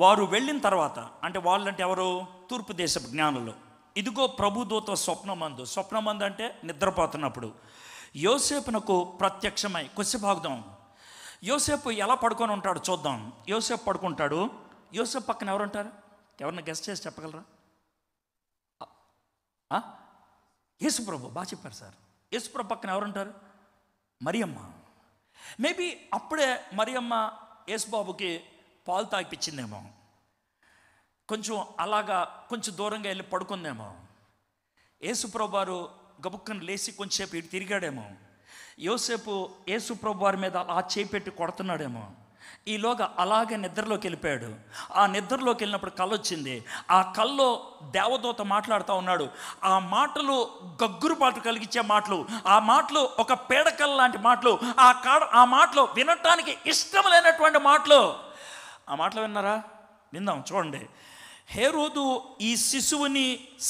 Speaker 1: వారు వెళ్ళిన తర్వాత, అంటే వాళ్ళంటే ఎవరు? తూర్పు దేశపు జ్ఞానులు. ఇదిగో ప్రభుదూత స్వప్నమందు అంటే నిద్రపోతున్నప్పుడు యోసేపునకు ప్రత్యక్షమై. కొద్దిసేపు యోసేపు ఎలా పడుకొని ఉంటాడు చూద్దాం. యోసేపు పడుకుంటాడు. యోసేపు పక్కన ఎవరు ఉంటారు? ఎవరిని గెస్ట్ చేసి చెప్పగలరా? యేసుప్రభు. బాగా చెప్పారు సార్. యేసుప్రభు పక్కన ఎవరుంటారు? మరియమ్మ. మేబీ అప్పుడే మరియమ్మ యేసుబాబుకి పాలు తాగిపించిందేమో, కొంచెం అలాగా కొంచెం దూరంగా వెళ్ళి పడుకుందేమో. యేసుప్రభు వారు గబుక్కను లేచి కొంచెంసేపు ఇటు తిరిగాడేమో. యోసేపు యేసుప్రభు వారి మీద ఆ చేపెట్టి కొడుతున్నాడేమో. ఈలోగా అలాగే నిద్రలోకి వెళ్ళిపోయాడు. ఆ నిద్రలోకి వెళ్ళినప్పుడు కళ్ళు వచ్చింది. ఆ కల్లో దేవదూత మాట్లాడుతూ ఉన్నాడు. ఆ మాటలు గగ్గురుపాటు కలిగించే మాటలు, ఆ మాటలు ఒక పేడకల్ లాంటి మాటలు, ఆ మాటలు వినటానికి ఇష్టం లేనటువంటి మాటలు. ఆ మాటలు విన్నారా? విందాం, చూడండి. హేరోదు ఈ శిశువుని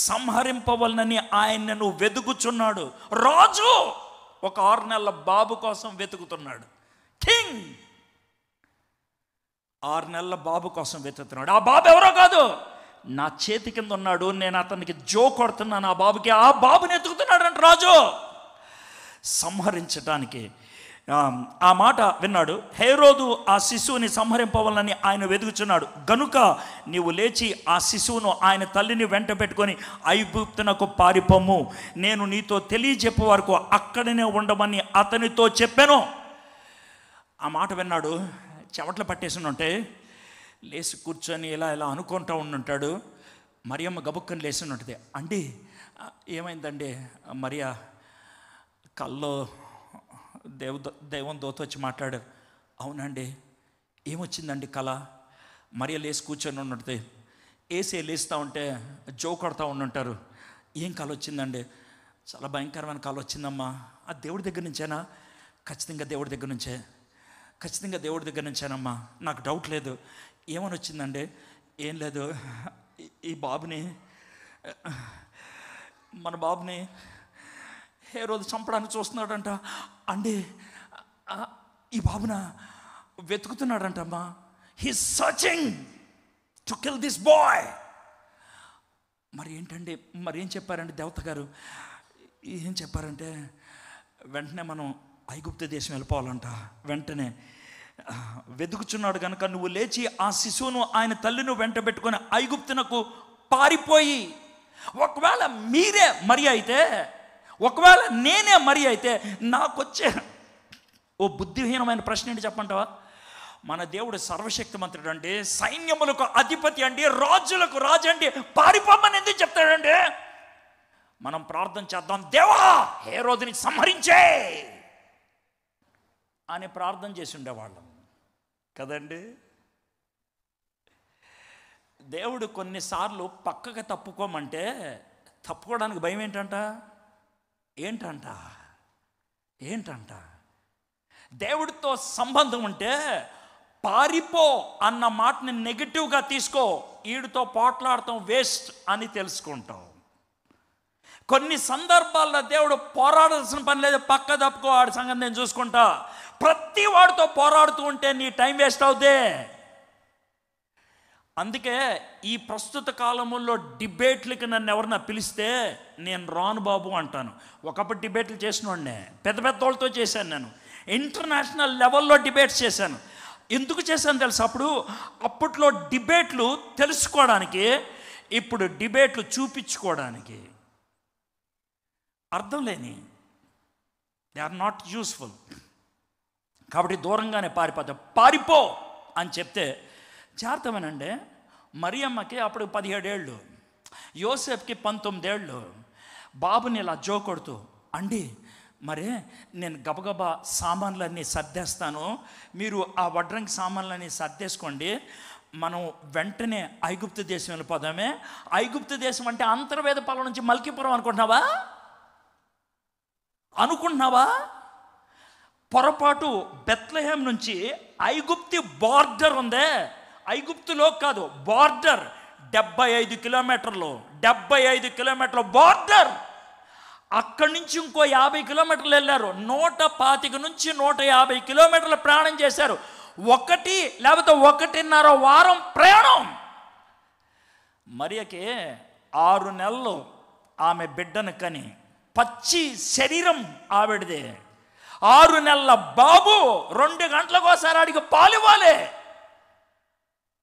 Speaker 1: సంహరింపవలనని ఆయనను వెతుకుచున్నాడు. రాజు ఒక 6 నెలల బాబు కోసం వెతుకుతున్నాడు. కింగ్ 6 నెలల బాబు కోసం వెతుకుతున్నాడు. ఆ బాబు ఎవరో కాదు, నా చేతి కింద ఉన్నాడు, నేను అతనికి జో కొడుతున్నాను ఆ బాబుకి. ఆ బాబుని ఎత్తుకుతున్నాడు అంట రాజు. సంహరించడానికి ఆ మాట విన్నాడు. హేరోదు ఆ శిశువుని సంహరింపవాలని ఆయన వెతుకుచున్నాడు గనుక నీవు లేచి ఆ శిశువును ఆయన తల్లిని వెంట పెట్టుకొని ఐగుప్తునకు పారిపోము, నేను నీతో తెలియజెప్పే వరకు అక్కడనే ఉండమని అతనితో చెప్పాను. ఆ మాట విన్నాడు. చెమటలు పట్టేసి ఉంటే లేచి కూర్చొని ఇలా ఇలా అనుకుంటూ ఉండుంటాడు. మరియమ్మ గబుక్కని లేచి ఉంటుంది. అండి ఏమైందండి? మరియా కల్లో దైవం దోత వచ్చి మాట్లాడారు. అవునండి, ఏమొచ్చిందండి కళ? మరియ లేచి కూర్చొని ఉన్నది. ఏసే లేస్తూ ఉంటే జో కొడతా ఉండుంటారు. ఏం కళ వచ్చిందండి? చాలా భయంకరమైన కళ వచ్చిందమ్మా. ఆ దేవుడి దగ్గర నుంచేనా? ఖచ్చితంగా దేవుడి దగ్గర నుంచే, ఖచ్చితంగా దేవుడి దగ్గర నుంచేనమ్మా, నాకు డౌట్ లేదు. ఏమని వచ్చిందండి? ఏం లేదు, ఈ బాబుని, మన బాబుని హేరోదు చంపడానికి చూస్తున్నాడంట అండి. ఈ బాబున వెతుకుతున్నాడంటమ్మా. He's searching to kill this boy. మరి ఏంటండి, మరి ఏం చెప్పారండి దేవత గారు? ఏం చెప్పారంటే వెంటనే మనం ఐగుప్తు దేశం వెళ్ళిపోవాలంట. వెంటనే వెతుకుచున్నాడు కనుక నువ్వు లేచి ఆ శిశువును ఆయన తల్లిని వెంట పెట్టుకొని ఐగుప్తునకు పారిపోయి. ఒకవేళ మీరే మరి అయితే, ఒకవేళ నేనే మరి అయితే నాకొచ్చే ఓ బుద్ధిహీనమైన ప్రశ్న ఏంటి చెప్పంటావా? మన దేవుడు సర్వశక్తిమంతుడు అండి, సైన్యములకు అధిపతి అండి, రాజులకు రాజు అండి, పారిపోమని ఎందుకు చెప్తాడండి? మనం ప్రార్థన చేద్దాం, దేవా హేరోదుని సంహరించే అని ప్రార్థన చేసి ఉండేవాళ్ళం కదండి. దేవుడు కొన్నిసార్లు పక్కగా తప్పుకోమంటే తప్పుకోవడానికి భయం ఏంటంట దేవుడితో సంబంధం ఉంటే పారిపో అన్న మాటని నెగిటివ్గా తీసుకో, వీడితో పోట్లాడటం వేస్ట్ అని తెలుసుకుంటాం. కొన్ని సందర్భాల్లో దేవుడు పోరాడాల్సిన పని లేదు, పక్క తప్పుకో, వాడి సంగతి నేను చూసుకుంటా. ప్రతి వాడితో పోరాడుతూ ఉంటే నీ టైం వేస్ట్ అవుతే. అందుకే ఈ ప్రస్తుత కాలంలో డిబేట్లకి నన్ను ఎవరన్నా పిలిస్తే నేను రాను బాబు అంటాను. ఒకప్పుడు డిబేట్లు చేసినోడినే, పెద్ద పెద్ద వాళ్ళతో చేశాను. నేను ఇంటర్నేషనల్ లెవెల్లో డిబేట్స్ చేశాను. ఎందుకు చేశాను తెలుసా? అప్పట్లో డిబేట్లు తెలుసుకోవడానికి, ఇప్పుడు డిబేట్లు చూపించుకోవడానికి. అర్థం లేని, దే ఆర్ నాట్ యూస్ఫుల్. కాబట్టి దూరంగానే పారిపో అని చెప్తే జాగ్రత్తమేనండి. మరియమ్మకి అప్పుడు 17 ఏళ్ళు, యోసేపుకి 19 ఏళ్ళు. బాబుని ఇలా జోకొడుతూ, అండి మరే నేను గబగబా సామాన్లన్నీ సర్దేస్తాను, మీరు ఆ వడ్రంగి సామాన్లన్నీ సర్దేసుకోండి, మనం వెంటనే ఐగుప్తు దేశం వెళ్ళిపోదామే. ఐగుప్తు దేశం అంటే అంతర్వేద పాలన నుంచి మల్కీపురం అనుకుంటున్నావా? పొరపాటు. బెత్లెహేం నుంచి ఐగుప్తి బార్డర్ ఉందే, ఐగుప్తులో కాదు, బార్డర్ 75 కిలోమీటర్లు, 75 కిలోమీటర్ల బార్డర్. అక్కడి నుంచి ఇంకో 50 కిలోమీటర్లు వెళ్ళారు. 125 నుంచి 150 కిలోమీటర్ల ప్రయాణం చేశారు. 1 లేకపోతే 1.5 వారం ప్రయాణం. మరియకి 6 నెలలు ఆమె బిడ్డను కని, పచ్చి శరీరం ఆవిడదే. 6 నెలల బాబు 2 గంటలకోసారి ఆడికి పాలివ్వాలి.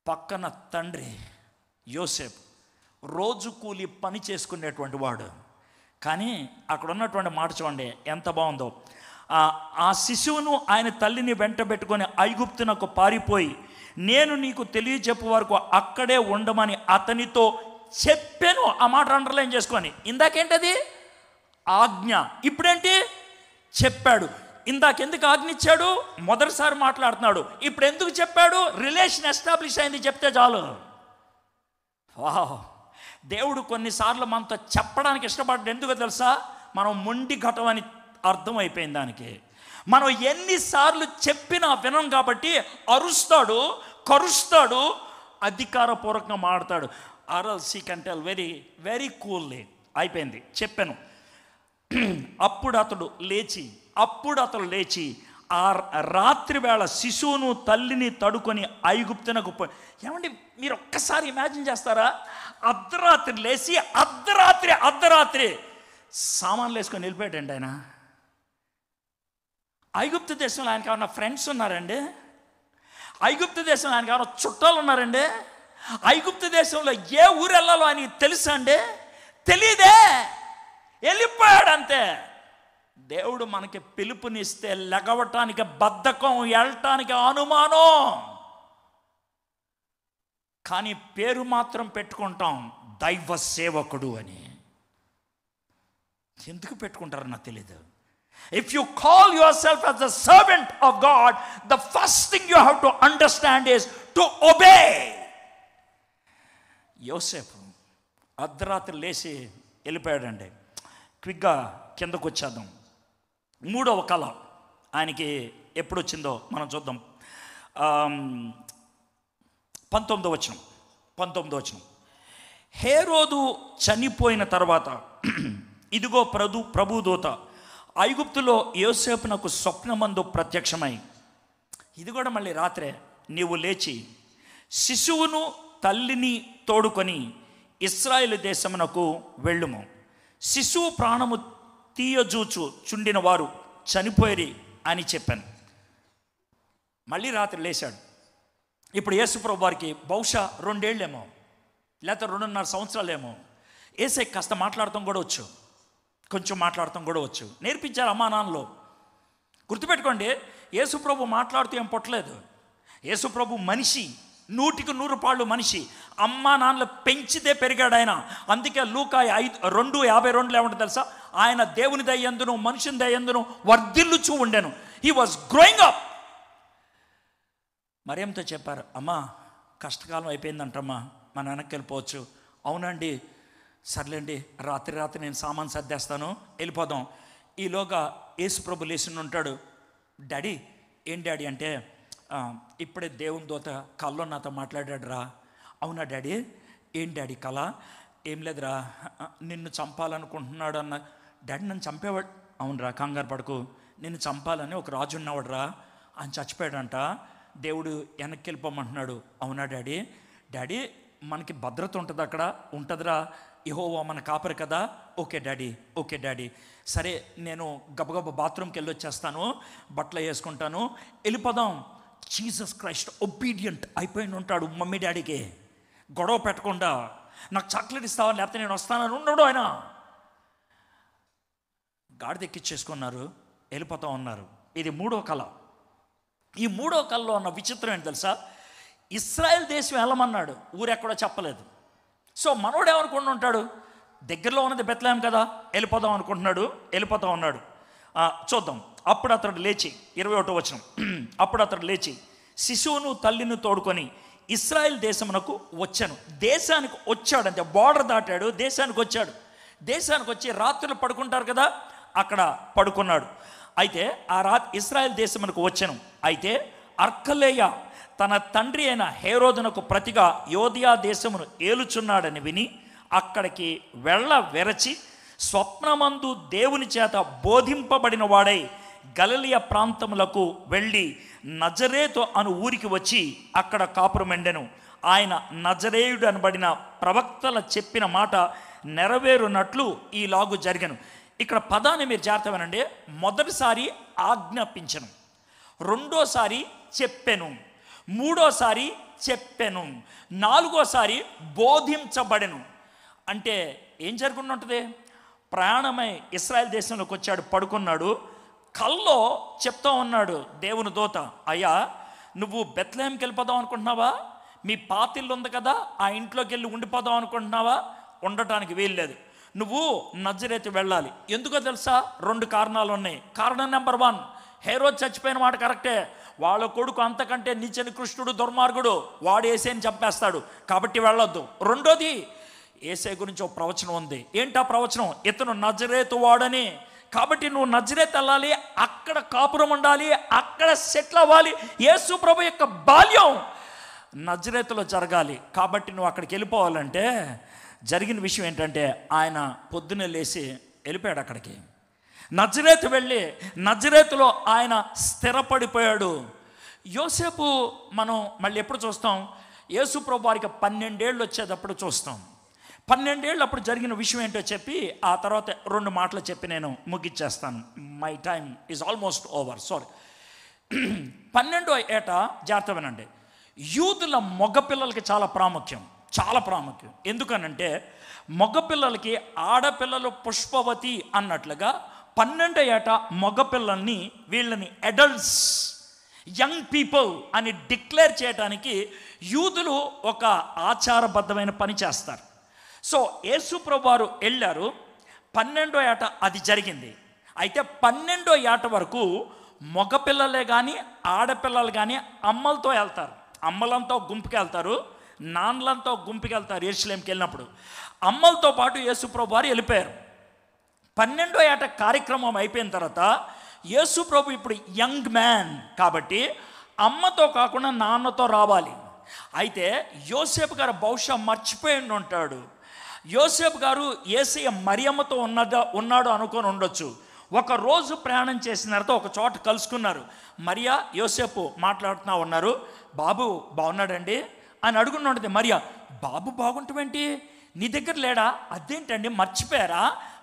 Speaker 1: పక్కన తండ్రి యోసేపు రోజు కూలి పని చేసుకునేటువంటి వాడు. కానీ అక్కడ ఉన్నటువంటి మాట చూడండి ఎంత బాగుందో. ఆ శిశువును ఆయన తల్లిని వెంట పెట్టుకొని ఐగుప్తునకు పారిపోయి నేను నీకు తెలియజెప్పు వరకు అక్కడే ఉండమని అతనితో చెప్పాను. ఆ మాట అండర్లైన్ చేసుకొని, ఇందాకేంటది ఆజ్ఞ, ఇప్పుడేంటి చెప్పాడు. ఇందాకెందుకు ఆజ్ఞ ఇచ్చాడు? మొదటిసారి మాట్లాడుతున్నాడు. ఇప్పుడు ఎందుకు చెప్పాడు? రిలేషన్ ఎస్టాబ్లిష్ అయింది చెప్తే చాలు. వాహ్, దేవుడు కొన్నిసార్లు మనతో చెప్పడానికి ఇష్టపడ్డాడు. ఎందుకో తెలుసా? మనం మొండి ఘటం అని అర్థమైపోయింది దానికి. మనం ఎన్నిసార్లు చెప్పినా వినం కాబట్టి అరుస్తాడు, కరుస్తాడు, అధికారపూర్వకంగా మాట్లాడతాడు. ఆర్ఎల్స్ he can tell very very coolly. అయిపోయింది, చెప్పాను. అప్పుడు అతడు లేచి ఆ రాత్రి వేళ శిశువును తల్లిని తడుకొని ఐగుప్తునకు ఏమండి మీరు ఒక్కసారి ఇమాజిన్ చేస్తారా? అర్ధరాత్రి లేచి అర్ధరాత్రి సామాన్లు వేసుకొని వెళ్ళిపోయాడండి ఆయన. ఐగుప్తు దేశంలో ఆయనకి ఏమన్నా ఫ్రెండ్స్ ఉన్నారండి? ఐగుప్తు దేశంలో ఆయనకి ఏమన్నా చుట్టాలు ఉన్నారండి? ఐగుప్తు దేశంలో ఏ ఊరు వెళ్ళాలో ఆయనకి తెలుసా అండి? తెలీదే, వెళ్ళిపోయాడు అంతే. దేవుడు మనకి పిలుపునిస్తే లెగవటానికి బద్ధకం, వెళ్ళటానికి అనుమానం, కానీ పేరు మాత్రం పెట్టుకుంటాం దైవ సేవకుడు అని. ఎందుకు పెట్టుకుంటారో నాకు తెలీదు. If you call your self as the servant of God, the first thing you have to understand is to obey. యోసేపు అర్ధరాత్రి లేచి వెళ్ళిపోయాడండి. క్విక్గా కిందకు వచ్చేద్దాం. 3వ కళ ఆయనకి ఎప్పుడు వచ్చిందో మనం చూద్దాం. 19వ వచనం. హేరోదు చనిపోయిన తర్వాత ఇదిగో ప్రభుదూత ఐగుప్తులో యోసేపునకు స్వప్నమందు ప్రత్యక్షమై, ఇది కూడా మళ్ళీ రాత్రే, నీవు లేచి శిశువును తల్లిని తోడుకొని ఇశ్రాయేలు దేశమునకు వెళ్ళుము. శిశువు ప్రాణము తీయజూచు చుండిన వారు చనిపోయేరి అని చెప్పాను. మళ్ళీ రాత్రి లేచాడు. ఇప్పుడు యేసుప్రభు వారికి బహుశా 2 ఏళ్ళేమో, లేకపోతే 2.5 సంవత్సరాలేమో. ఏసై కాస్త మాట్లాడటం కూడా వచ్చు, కొంచెం మాట్లాడటం కూడా వచ్చు. నేర్పించారు అమ్మా నాన్నలో. గుర్తుపెట్టుకోండి, యేసుప్రభు మాట్లాడుతూ ఏం పుట్టలేదు. యేసుప్రభు మనిషి, 100కి 100 పాళ్ళు మనిషి. అమ్మా నాన్నలు పెంచితే పెరిగాడు ఆయన. అందుకే లూకా 2:52 ఏమంటుంది తెలుసా? ఆయన దేవుని దయందును మనుషుని దయందును వర్ధిల్లుచూ ఉండెను. He was growing up. మరియంతో చెప్పారు, అమ్మా కష్టకాలం అయిపోయిందంటమ్మా, మా నాన్నకి వెళ్ళిపోవచ్చు. అవునండి, సర్లేండి, రాత్రి నేను సామాన్ సర్దేస్తాను, వెళ్ళిపోదాం. ఈలోగా యేసుప్రభు లేచి ఉంటాడు. డాడీ, ఏం డాడీ అంటే, ఇప్పుడే దేవుని దూత కల్లో నాతో మాట్లాడాడు రా. అవునా డాడీ? ఏం డాడీ కళ? ఏం లేదురా, నిన్ను చంపాలనుకుంటున్నాడు అన్న. డాడీ నన్ను చంపేవాడు? అవునరా, కంగారు పడకు, నిన్ను చంపాలని ఒక రాజు ఉన్నవాడు రా, ఆయన చచ్చిపోయాడంట, దేవుడు వెనక్కి వెళ్ళిపోమంటున్నాడు. అవునా డాడీ? డాడీ మనకి భద్రత ఉంటుంది అక్కడ? ఉంటుందిరా, యెహోవా మన కాపరి కదా. ఓకే డాడీ, సరే నేను గబగబా బాత్రూమ్కి వెళ్ళి వచ్చేస్తాను, బట్టలు వేసుకుంటాను, వెళ్ళిపోదాం. జీసస్ క్రైస్ట్ ఒబీడియంట్ అయిపోయి ఉంటాడు మమ్మీ డాడీకి. గొడవ పెట్టకుండా నాకు చాక్లెట్ ఇస్తావా, లేకపోతే నేను వస్తానని ఉండడు ఆయన. గాడిద ఎక్కిచ్చేసుకున్నారు, వెళ్ళిపోతా ఉన్నారు. ఇది 3వ కళ. ఈ 3వ కళలో ఉన్న విచిత్రం ఏంటి తెలుసా? ఇశ్రాయేల్ దేశం వెళ్ళమన్నాడు, ఊరెక్కడో చెప్పలేదు. సో మనోడు ఏమనుకుంటూ ఉంటాడు, దగ్గరలో ఉన్నది బెత్లెహేం కదా, వెళ్ళిపోదాం అనుకుంటున్నాడు, వెళ్ళిపోతా ఉన్నాడు. చూద్దాం. అప్పుడు అతడు లేచి, 21వ వచనం, అప్పుడు అతడు లేచి శిశువును తల్లిని తోడుకొని ఇశ్రాయేల్ దేశమునకు వచ్చాను. దేశానికి వచ్చాడంటే బోర్డర్ దాటాడు, దేశానికి వచ్చాడు. దేశానికి వచ్చి రాత్రులు పడుకుంటారు కదా, అక్కడ పడుకున్నాడు. అయితే ఇశ్రాయేల్ దేశమునకు వచ్చాను. అయితే అర్కలేయ తన తండ్రి అయిన హేరోదునకు ప్రతిగా యోధియా దేశమును ఏలుచున్నాడని విని అక్కడికి వెరచి స్వప్నమందు దేవుని చేత బోధింపబడిన వాడై గలిలయ ప్రాంతములకు వెళ్ళి నజరేతు అను ఊరికి వచ్చి అక్కడ కాపురమెండెను. ఆయన నజరేయుడు అనబడిన ప్రవక్తల చెప్పిన మాట నెరవేరునట్లు ఈలాగు జరిగెను. ఇక్కడ పదాన్ని మీరు జాగ్రత్త వినండి. మొదటిసారి ఆజ్ఞాపించను, రెండోసారి చెప్పెను, మూడోసారి చెప్పెను, నాలుగోసారి బోధించబడెను. అంటే ఏం జరుగుతూ ఉంటుంది? ప్రయాణమై ఇశ్రాయేల్ దేశంలోకి వచ్చాడు, పడుకున్నాడు. కల్లో చెప్తా ఉన్నాడు దేవుని దూత, అయ్యా నువ్వు బెత్లెహేంకి వెళ్ళిపోదాం అనుకుంటున్నావా? మీ పాతిల్లు ఉంది కదా, ఆ ఇంట్లోకి వెళ్ళి ఉండిపోదాం అనుకుంటున్నావా? ఉండటానికి వీల్లేదు. నువ్వు నజరేతు వెళ్ళాలి. ఎందుకో తెలుసా? 2 కారణాలు ఉన్నాయి. కారణం నెంబర్ 1, హేరోదు చచ్చిపోయిన మాట కరెక్టే. వాళ్ళ కొడుకు అంతకంటే నీచ నికృష్టుడు, దుర్మార్గుడు, వాడు యేసేని చంపేస్తాడు, కాబట్టి వెళ్ళొద్దు. రెండోది, యేసే గురించి ఒక ప్రవచనం ఉంది. ఏంటా ప్రవచనం? ఇతను నజరేతు వాడని, కాబట్టి నువ్వు నజరేతు వెళ్ళాలి, అక్కడ కాపురం ఉండాలి, అక్కడ సెటిల్ అవ్వాలి. యేసు ప్రభు యొక్క బాల్యం నజరేతులో జరగాలి. కాబట్టి నువ్వు అక్కడికి వెళ్ళిపోవాలంటే జరిగిన విషయం ఏంటంటే ఆయన పొద్దున్నే లేచి వెళ్ళిపోయాడు అక్కడికి. నజరేతు వెళ్ళి నజరేతులో ఆయన స్థిరపడిపోయాడు. యోసేపు మనం మళ్ళీ ఎప్పుడు చూస్తాం? యేసు ప్రభు వారికి 12 ఏళ్ళు వచ్చేటప్పుడు చూస్తాం. 12 ఏళ్ళు అప్పుడు జరిగిన విషయం ఏంటో చెప్పి ఆ తర్వాత 2 మాటలు చెప్పి నేను ముగిచ్చేస్తాను. My time is almost over, sorry. 12వ ఏట జాగ్రత్త వినండి. యూదుల మగపిల్లలకి చాలా ప్రాముఖ్యం, చాలా ప్రాముఖ్యం. ఎందుకనంటే మగపిల్లలకి ఆడపిల్లలు పుష్పవతి అన్నట్లుగా 12వ ఏట మగపిల్లల్ని, వీళ్ళని అడల్ట్స్, యంగ్ పీపుల్ అని డిక్లేర్ చేయడానికి యూదులు ఒక ఆచారబద్ధమైన పని చేస్తారు. సో యేసుప్రభు వారు వెళ్ళారు. 12వ ఏట అది జరిగింది. అయితే 12వ ఏట వరకు మగపిల్లలే కానీ ఆడపిల్లలు కానీ అమ్మలతో వెళ్తారు. అమ్మలంతో గుంపుకి వెళ్తారు, నాన్నలంతో గుంపుకి వెళ్తారు. యెరూషలేంకి వెళ్ళినప్పుడు అమ్మలతో పాటు యేసుప్రభు వారు వెళ్ళిపోయారు. 12వ ఏట కార్యక్రమం అయిపోయిన తర్వాత యేసుప్రభు ఇప్పుడు యంగ్ మ్యాన్ కాబట్టి అమ్మతో కాకుండా నాన్నతో రావాలి. అయితే యోసేపు గారు బహుశా మర్చిపోయి ఉంటాడు. యోసేపు గారు యేసయ్య మరియమ్మతో ఉన్నాడు అనుకొని ఉండొచ్చు. ఒక రోజు ప్రయాణం చేసిన తర్వాత ఒక చోట కలుసుకున్నారు. మరియా యోసేపు మాట్లాడుతూ ఉన్నారు. బాబు బాగున్నాడండి అని అడుగున్నది. మరియా, బాబు బాగుంటామేంటి, నీ దగ్గర లేడా? అదేంటండి మర్చిపోయారా?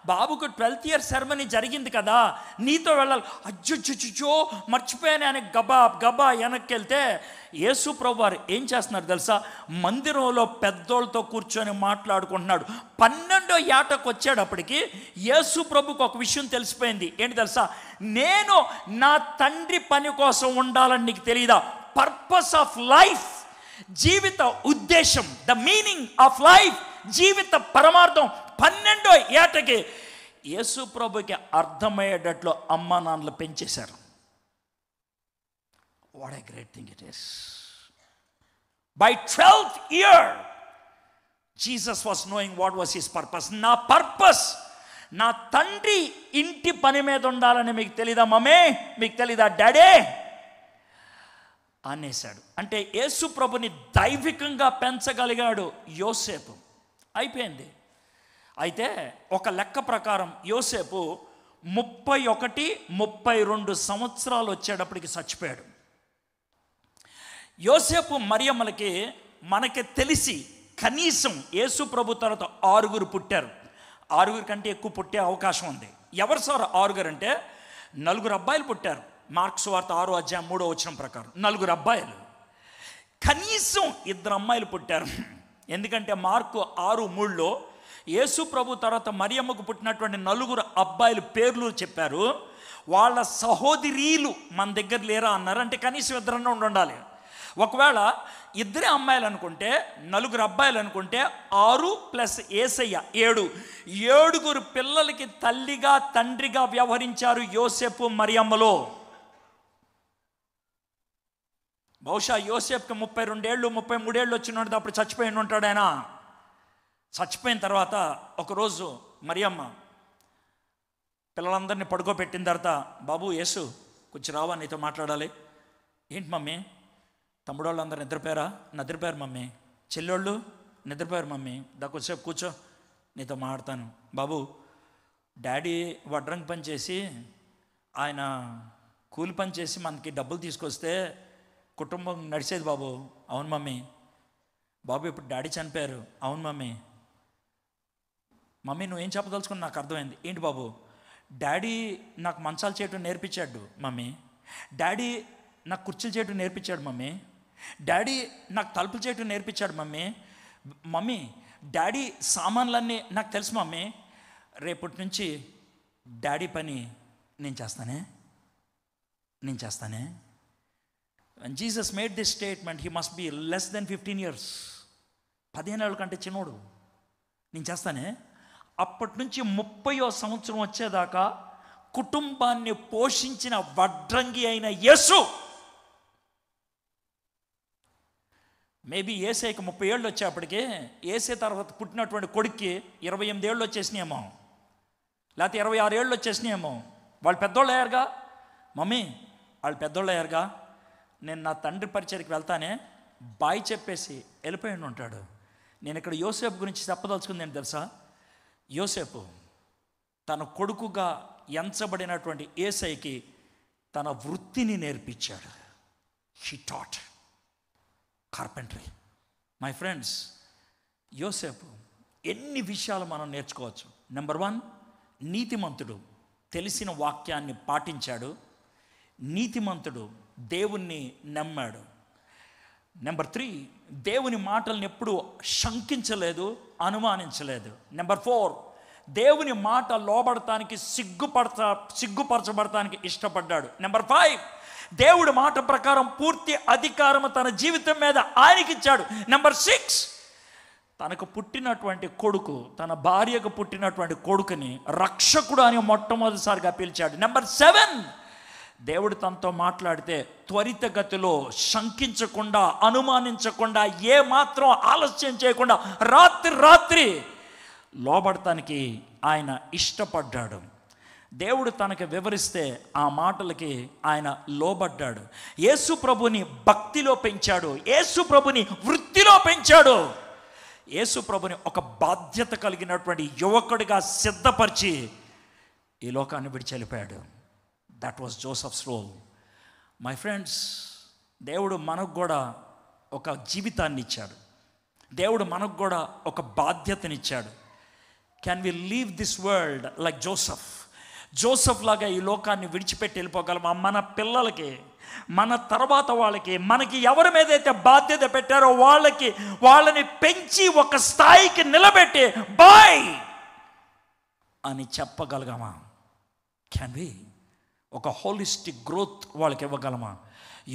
Speaker 1: బాబుకు 12th year సెరమనీ జరిగింది కదా, నీతో వెళ్ళాలి. అజ్జుచ్చుచ్చో మర్చిపోయాను అని గబా వెనక్కి వెళ్తే యేసు ప్రభు వారు ఏం చేస్తున్నారు తెలుసా? మందిరంలో పెద్దోళ్ళతో కూర్చొని మాట్లాడుకుంటున్నాడు. 12వ ఏటకు వచ్చేటప్పటికి యేసు ప్రభుకు ఒక విషయం తెలిసిపోయింది. ఏంటి తెలుసా? నేను నా తండ్రి పని కోసం ఉండాలని నీకు తెలియదా? పర్పస్ ఆఫ్ లైఫ్, జీవిత ఉద్దేశం, ద మీనింగ్ ఆఫ్ లైఫ్, జీవిత పరమార్థం 12వ ఏటకి యేసు ప్రభుకి అర్థమయ్యేటట్లు అమ్మ నాన్నలు పెంచేశారు. What a great thing it is. By 12th year Jesus was knowing what was his purpose. నా పర్పస్ నా తండ్రి ఇంటి పని మీద ఉండాలని మీకు తెలీదా మమ్మీ, మీకు తెలీదా డాడీ అనేశాడు. అంటే యేసు ప్రభుని దైవికంగా పెంచగలిగాడు యోసేపు. అయిపోయింది. అయితే ఒక లెక్క ప్రకారం యోసేపు 31-32 సంవత్సరాలు వచ్చేటప్పటికి చచ్చిపోయాడు. యోసేపు మరియమ్మలకి మనకి తెలిసి కనీసం యేసు ప్రభు తర్వాత 6 పుట్టారు. 6 కంటే ఎక్కువ పుట్టే అవకాశం ఉంది. ఎవరు సార్ 6 అంటే? 4 అబ్బాయిలు పుట్టారు. మార్క్స్ వార్త 6-3 ప్రకారం 4 అబ్బాయిలు. కనీసం 2 అమ్మాయిలు పుట్టారు. ఎందుకంటే మార్కు 6:3లో యేసు ప్రభు తర్వాత మరియమ్మకు పుట్టినటువంటి 4 అబ్బాయిల పేర్లు చెప్పారు. వాళ్ళ సహోదరీలు మన దగ్గర లేరా అన్నారు. అంటే కనీసం 2 ఉండాలి. ఒకవేళ 2 అమ్మాయిలు అనుకుంటే, 4 అబ్బాయిలు అనుకుంటే 6 + యేసయ్య 7 పిల్లలకి తల్లిగా తండ్రిగా వ్యవహరించారు యోసేపు మరియమ్మలో. బహుశా యోసేపుకి 32 ఏళ్ళు 33 ఏళ్ళు వచ్చినట్టు అప్పుడు చచ్చిపోయి ఉంటాడు ఆయన. చచ్చిపోయిన తర్వాత ఒకరోజు మరియమ్మ పిల్లలందరినీ పడుకోబెట్టిన తర్వాత, బాబు యేసు కొంచెం రావా, నీతో మాట్లాడాలి. ఏంటి మమ్మీ? తమ్ముడు వాళ్ళు అందరు నిద్రపోయారా? నిద్రపోయారు మమ్మీ. చెల్లెళ్ళు నిద్రపోయారు మమ్మీ. కొంచెంసేపు కూర్చో, నీతో మాట్లాడతాను. బాబు, డాడీ వడ్రంగి పని చేసి, ఆయన కూలి పని చేసి మనకి డబ్బులు తీసుకొస్తే కుటుంబం నడిచేది బాబు. అవును మమ్మీ. బాబు ఇప్పుడు డాడీ చనిపోయారు. అవును మమ్మీ. మమ్మీ నువ్వేం చెప్పదలుచుకుని నాకు అర్థమైంది. ఏంటి బాబు? డాడీ నాకు మంచాలు చేయటం నేర్పించాడు మమ్మీ. డాడీ నాకు కుర్చీలు చేయటం నేర్పించాడు మమ్మీ. డాడీ నాకు తలుపులు చేయటం నేర్పించాడు మమ్మీ. మమ్మీ డాడీ సామాన్లన్నీ నాకు తెలుసు మమ్మీ. రేపటి నుంచి డాడీ పని నేను చేస్తానే. And Jesus made this statement, he must be less than 15 years. 15 ఏళ్ళ కంటే చిన్నోడు. నేను చేస్తానే. అప్పటి నుంచి 30వ సంవత్సరం వచ్చేదాకా కుటుంబాన్ని పోషించిన వడ్రంగి అయిన యేసు. మేబీ యేసయ్యకి 30 ఏళ్ళు వచ్చేప్పటికి యేసే తర్వాత పుట్టినటువంటి కొడుక్కి 28 ఏళ్ళు వచ్చేసినాయేమో, లేకపోతే 26 ఏళ్ళు వచ్చేసినాయేమో. వాళ్ళు పెద్దోళ్ళు అయ్యారుగా మమ్మీ, వాళ్ళు పెద్దోళ్ళు అయ్యారుగా. నేను నా తండ్రి పరిచయకి వెళ్తానే, బాయ్ చెప్పేసి వెళ్ళిపోయి ఉంటాడు. నేను ఇక్కడ యోసేపు గురించి చెప్పదలుచుకుంది ఏంటి తెలుసా? యోసేపు తన కొడుకుగా ఎంచబడినటువంటి యేసయ్యకి తన వృత్తిని నేర్పించాడు. He taught carpentry. My friends, Yosepu ఎన్ని విషయాలు మనం నేర్చుకోవచ్చు. నెంబర్ 1, నీతిమంతుడు తెలిసిన వాక్యాన్ని పాటించాడు. నీతిమంతుడు దేవుణ్ణి నమ్మాడు. నెంబర్ 3, దేవుని మాటలను ఎప్పుడు శంకించలేదు, అనుమానించలేదు. నెంబర్ 4, దేవుని మాట లోబడటానికి సిగ్గుపరచబడటానికి ఇష్టపడ్డాడు. నెంబర్ 5, దేవుడి మాట ప్రకారం పూర్తి అధికారం తన జీవితం మీద ఆయనకిచ్చాడు. నెంబర్ 6, తనకు పుట్టినటువంటి కొడుకు, తన భార్యకు పుట్టినటువంటి కొడుకుని రక్షకుడు అని మొట్టమొదటిసారిగా పిలిచాడు. నెంబర్ 7, దేవుడు తనతో మాట్లాడితే త్వరితగతిలో శంకించకుండా, అనుమానించకుండా, ఏ మాత్రం ఆలస్యం చేయకుండా రాత్రి లోబడటానికి ఆయన ఇష్టపడ్డాడు. దేవుడు తనకి వివరిస్తే ఆ మాటలకి ఆయన లోబడ్డాడు. యేసు ప్రభుని భక్తిలో పెంచాడు, యేసు ప్రభుని వృత్తిలో పెంచాడు, యేసు ప్రభుని ఒక బాధ్యత కలిగినటువంటి యువకుడిగా సిద్ధపరిచి ఈ లోకాన్ని విడిచి వెళ్ళిపోయాడు. That was Joseph's role. My friends, దేవుడు మనకు కూడా ఒక జీవితాన్ని ఇచ్చాడు. దేవుడు మనకు కూడా ఒక బాధ్యతనిచ్చాడు. Can we leave this world like Joseph లాగా ఈ లోకాన్ని విడిచిపెట్టి వెళ్ళిపోగలమా? మన పిల్లలకి, మన తర్వాత వాళ్ళకి, మనకి ఎవరి మీద అయితే బాధ్యత పెట్టారో వాళ్ళని పెంచి ఒక స్థాయికి నిలబెట్టి బాయ్ అని చెప్పగలగమా? క్యాన్ వి ఒక హోలిస్టిక్ గ్రోత్ వాళ్ళకి ఇవ్వగలమా?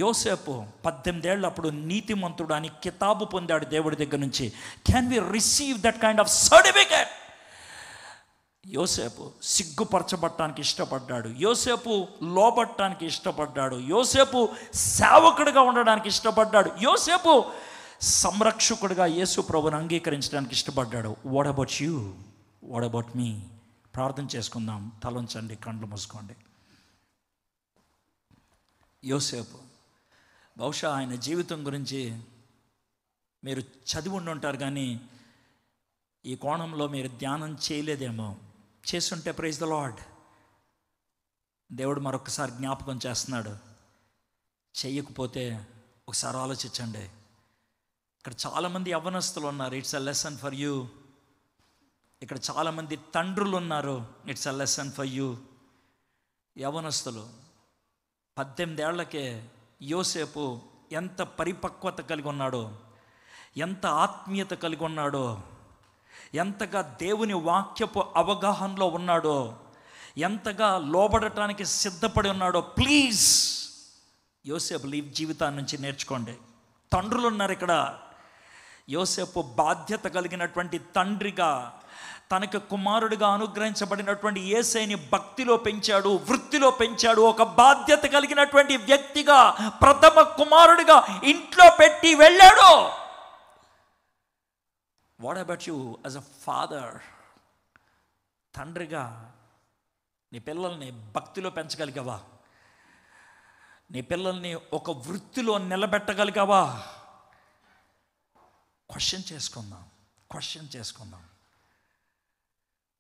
Speaker 1: యోసేపు 18 ఏళ్ళు అప్పుడు నీతిమంతుడు అని కితాబు పొందాడు దేవుడి దగ్గర నుంచి. Can we receive that kind of certificate? Yosepu సిగ్గుపరచబడటానికి ఇష్టపడ్డాడు, యోసేపు లోబడటానికి ఇష్టపడ్డాడు, యోసేపు సేవకుడిగా ఉండడానికి ఇష్టపడ్డాడు, యోసేపు సంరక్షకుడిగా యేసు ప్రభుని అంగీకరించడానికి ఇష్టపడ్డాడు. What about you? What about me? ప్రార్థన చేసుకుందాం. తలంచండి, కళ్ళు మూసుకోండి. యోసేపు, బహుశా ఆయన జీవితం గురించి మీరు చదివి ఉండి ఉంటారు, కానీ ఈ కోణంలో మీరు ధ్యానం చేయలేదేమో. చేస్తుంటే ప్రైజ్ ద లార్డ్, దేవుడు మరొకసారి జ్ఞాపకం చేస్తున్నాడు. చెయ్యకపోతే ఒకసారి ఆలోచించండి. ఇక్కడ చాలామంది యవ్వనస్తులు ఉన్నారు, it's a lesson for you. ఇక్కడ చాలామంది తండ్రులు ఉన్నారు, it's a lesson for you. యవ్వనస్తులు 18 ఏళ్లకే యోసేపు ఎంత పరిపక్వత కలిగి ఉన్నాడో, ఎంత ఆత్మీయత కలిగి ఉన్నాడో, ఎంతగా దేవుని వాక్యపు అవగాహనలో ఉన్నాడో, ఎంతగా లోబడటానికి సిద్ధపడి ఉన్నాడో. ప్లీజ్ యోసేపు జీవితాన్ని నుంచి నేర్చుకోండి. తండ్రులు ఉన్నారు ఇక్కడ. యోసేపు బాధ్యత కలిగినటువంటి తండ్రిగా, తనకు కుమారుడిగా అనుగ్రహించబడినటువంటి యేసయ్యని భక్తిలో పెంచాడు, వృత్తిలో పెంచాడు. ఒక బాధ్యత కలిగినటువంటి వ్యక్తిగా, ప్రథమ కుమారుడిగా ఇంట్లో పెట్టి వెళ్ళాడు. What about you as a father? తండ్రిగా నీ పిల్లల్ని భక్తిలో పెంచగలిగావా? నీ పిల్లల్ని ఒక వృత్తిలో నిలబెట్టగలిగావా? క్వశ్చన్ చేసుకుందాం.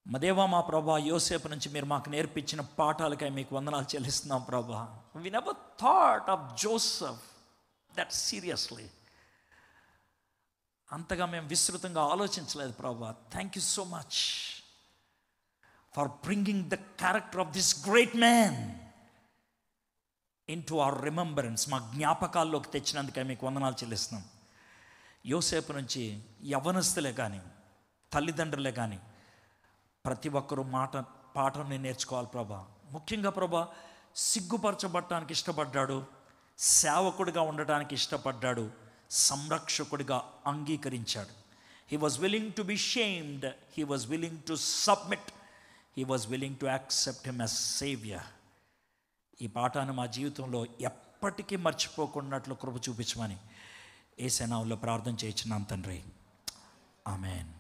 Speaker 1: మా దేవా, మా ప్రభా, యోసేపు నుంచి మీరు మాకు నేర్పించిన పాఠాలకై మీకు వందనాలు చెల్లిస్తున్నాం ప్రభా. We never thought of Joseph that seriously. అంతగా మేము విస్తృతంగా ఆలోచించలేదు ప్రభా. Thank you so much for bringing the character of this great man into our remembrance. మా జ్ఞాపకాల్లోకి తెచ్చినందుకే మీకు వందనాలు చెల్లిస్తున్నాం. యోసేపు నుంచి యవ్వనస్తులే కానీ, తల్లిదండ్రులే కానీ, ప్రతి ఒక్కరూ పాఠాన్ని నేర్చుకోవాలి ప్రభా. ముఖ్యంగా ప్రభా, సిగ్గుపరచబడటానికి ఇష్టపడ్డాడు, సేవకుడిగా ఉండటానికి ఇష్టపడ్డాడు, సంరక్షకుడిగా అంగీకరించాడు. He was willing to be shamed, he was willing to submit, he was willing to accept him as saviour. ఈ పాఠాన్ని మా జీవితంలో ఎప్పటికీ మర్చిపోకున్నట్లు కృప చూపించమని యేసు నామములో ప్రార్థన చేయించున్నాం తండ్రి. ఆమేన్.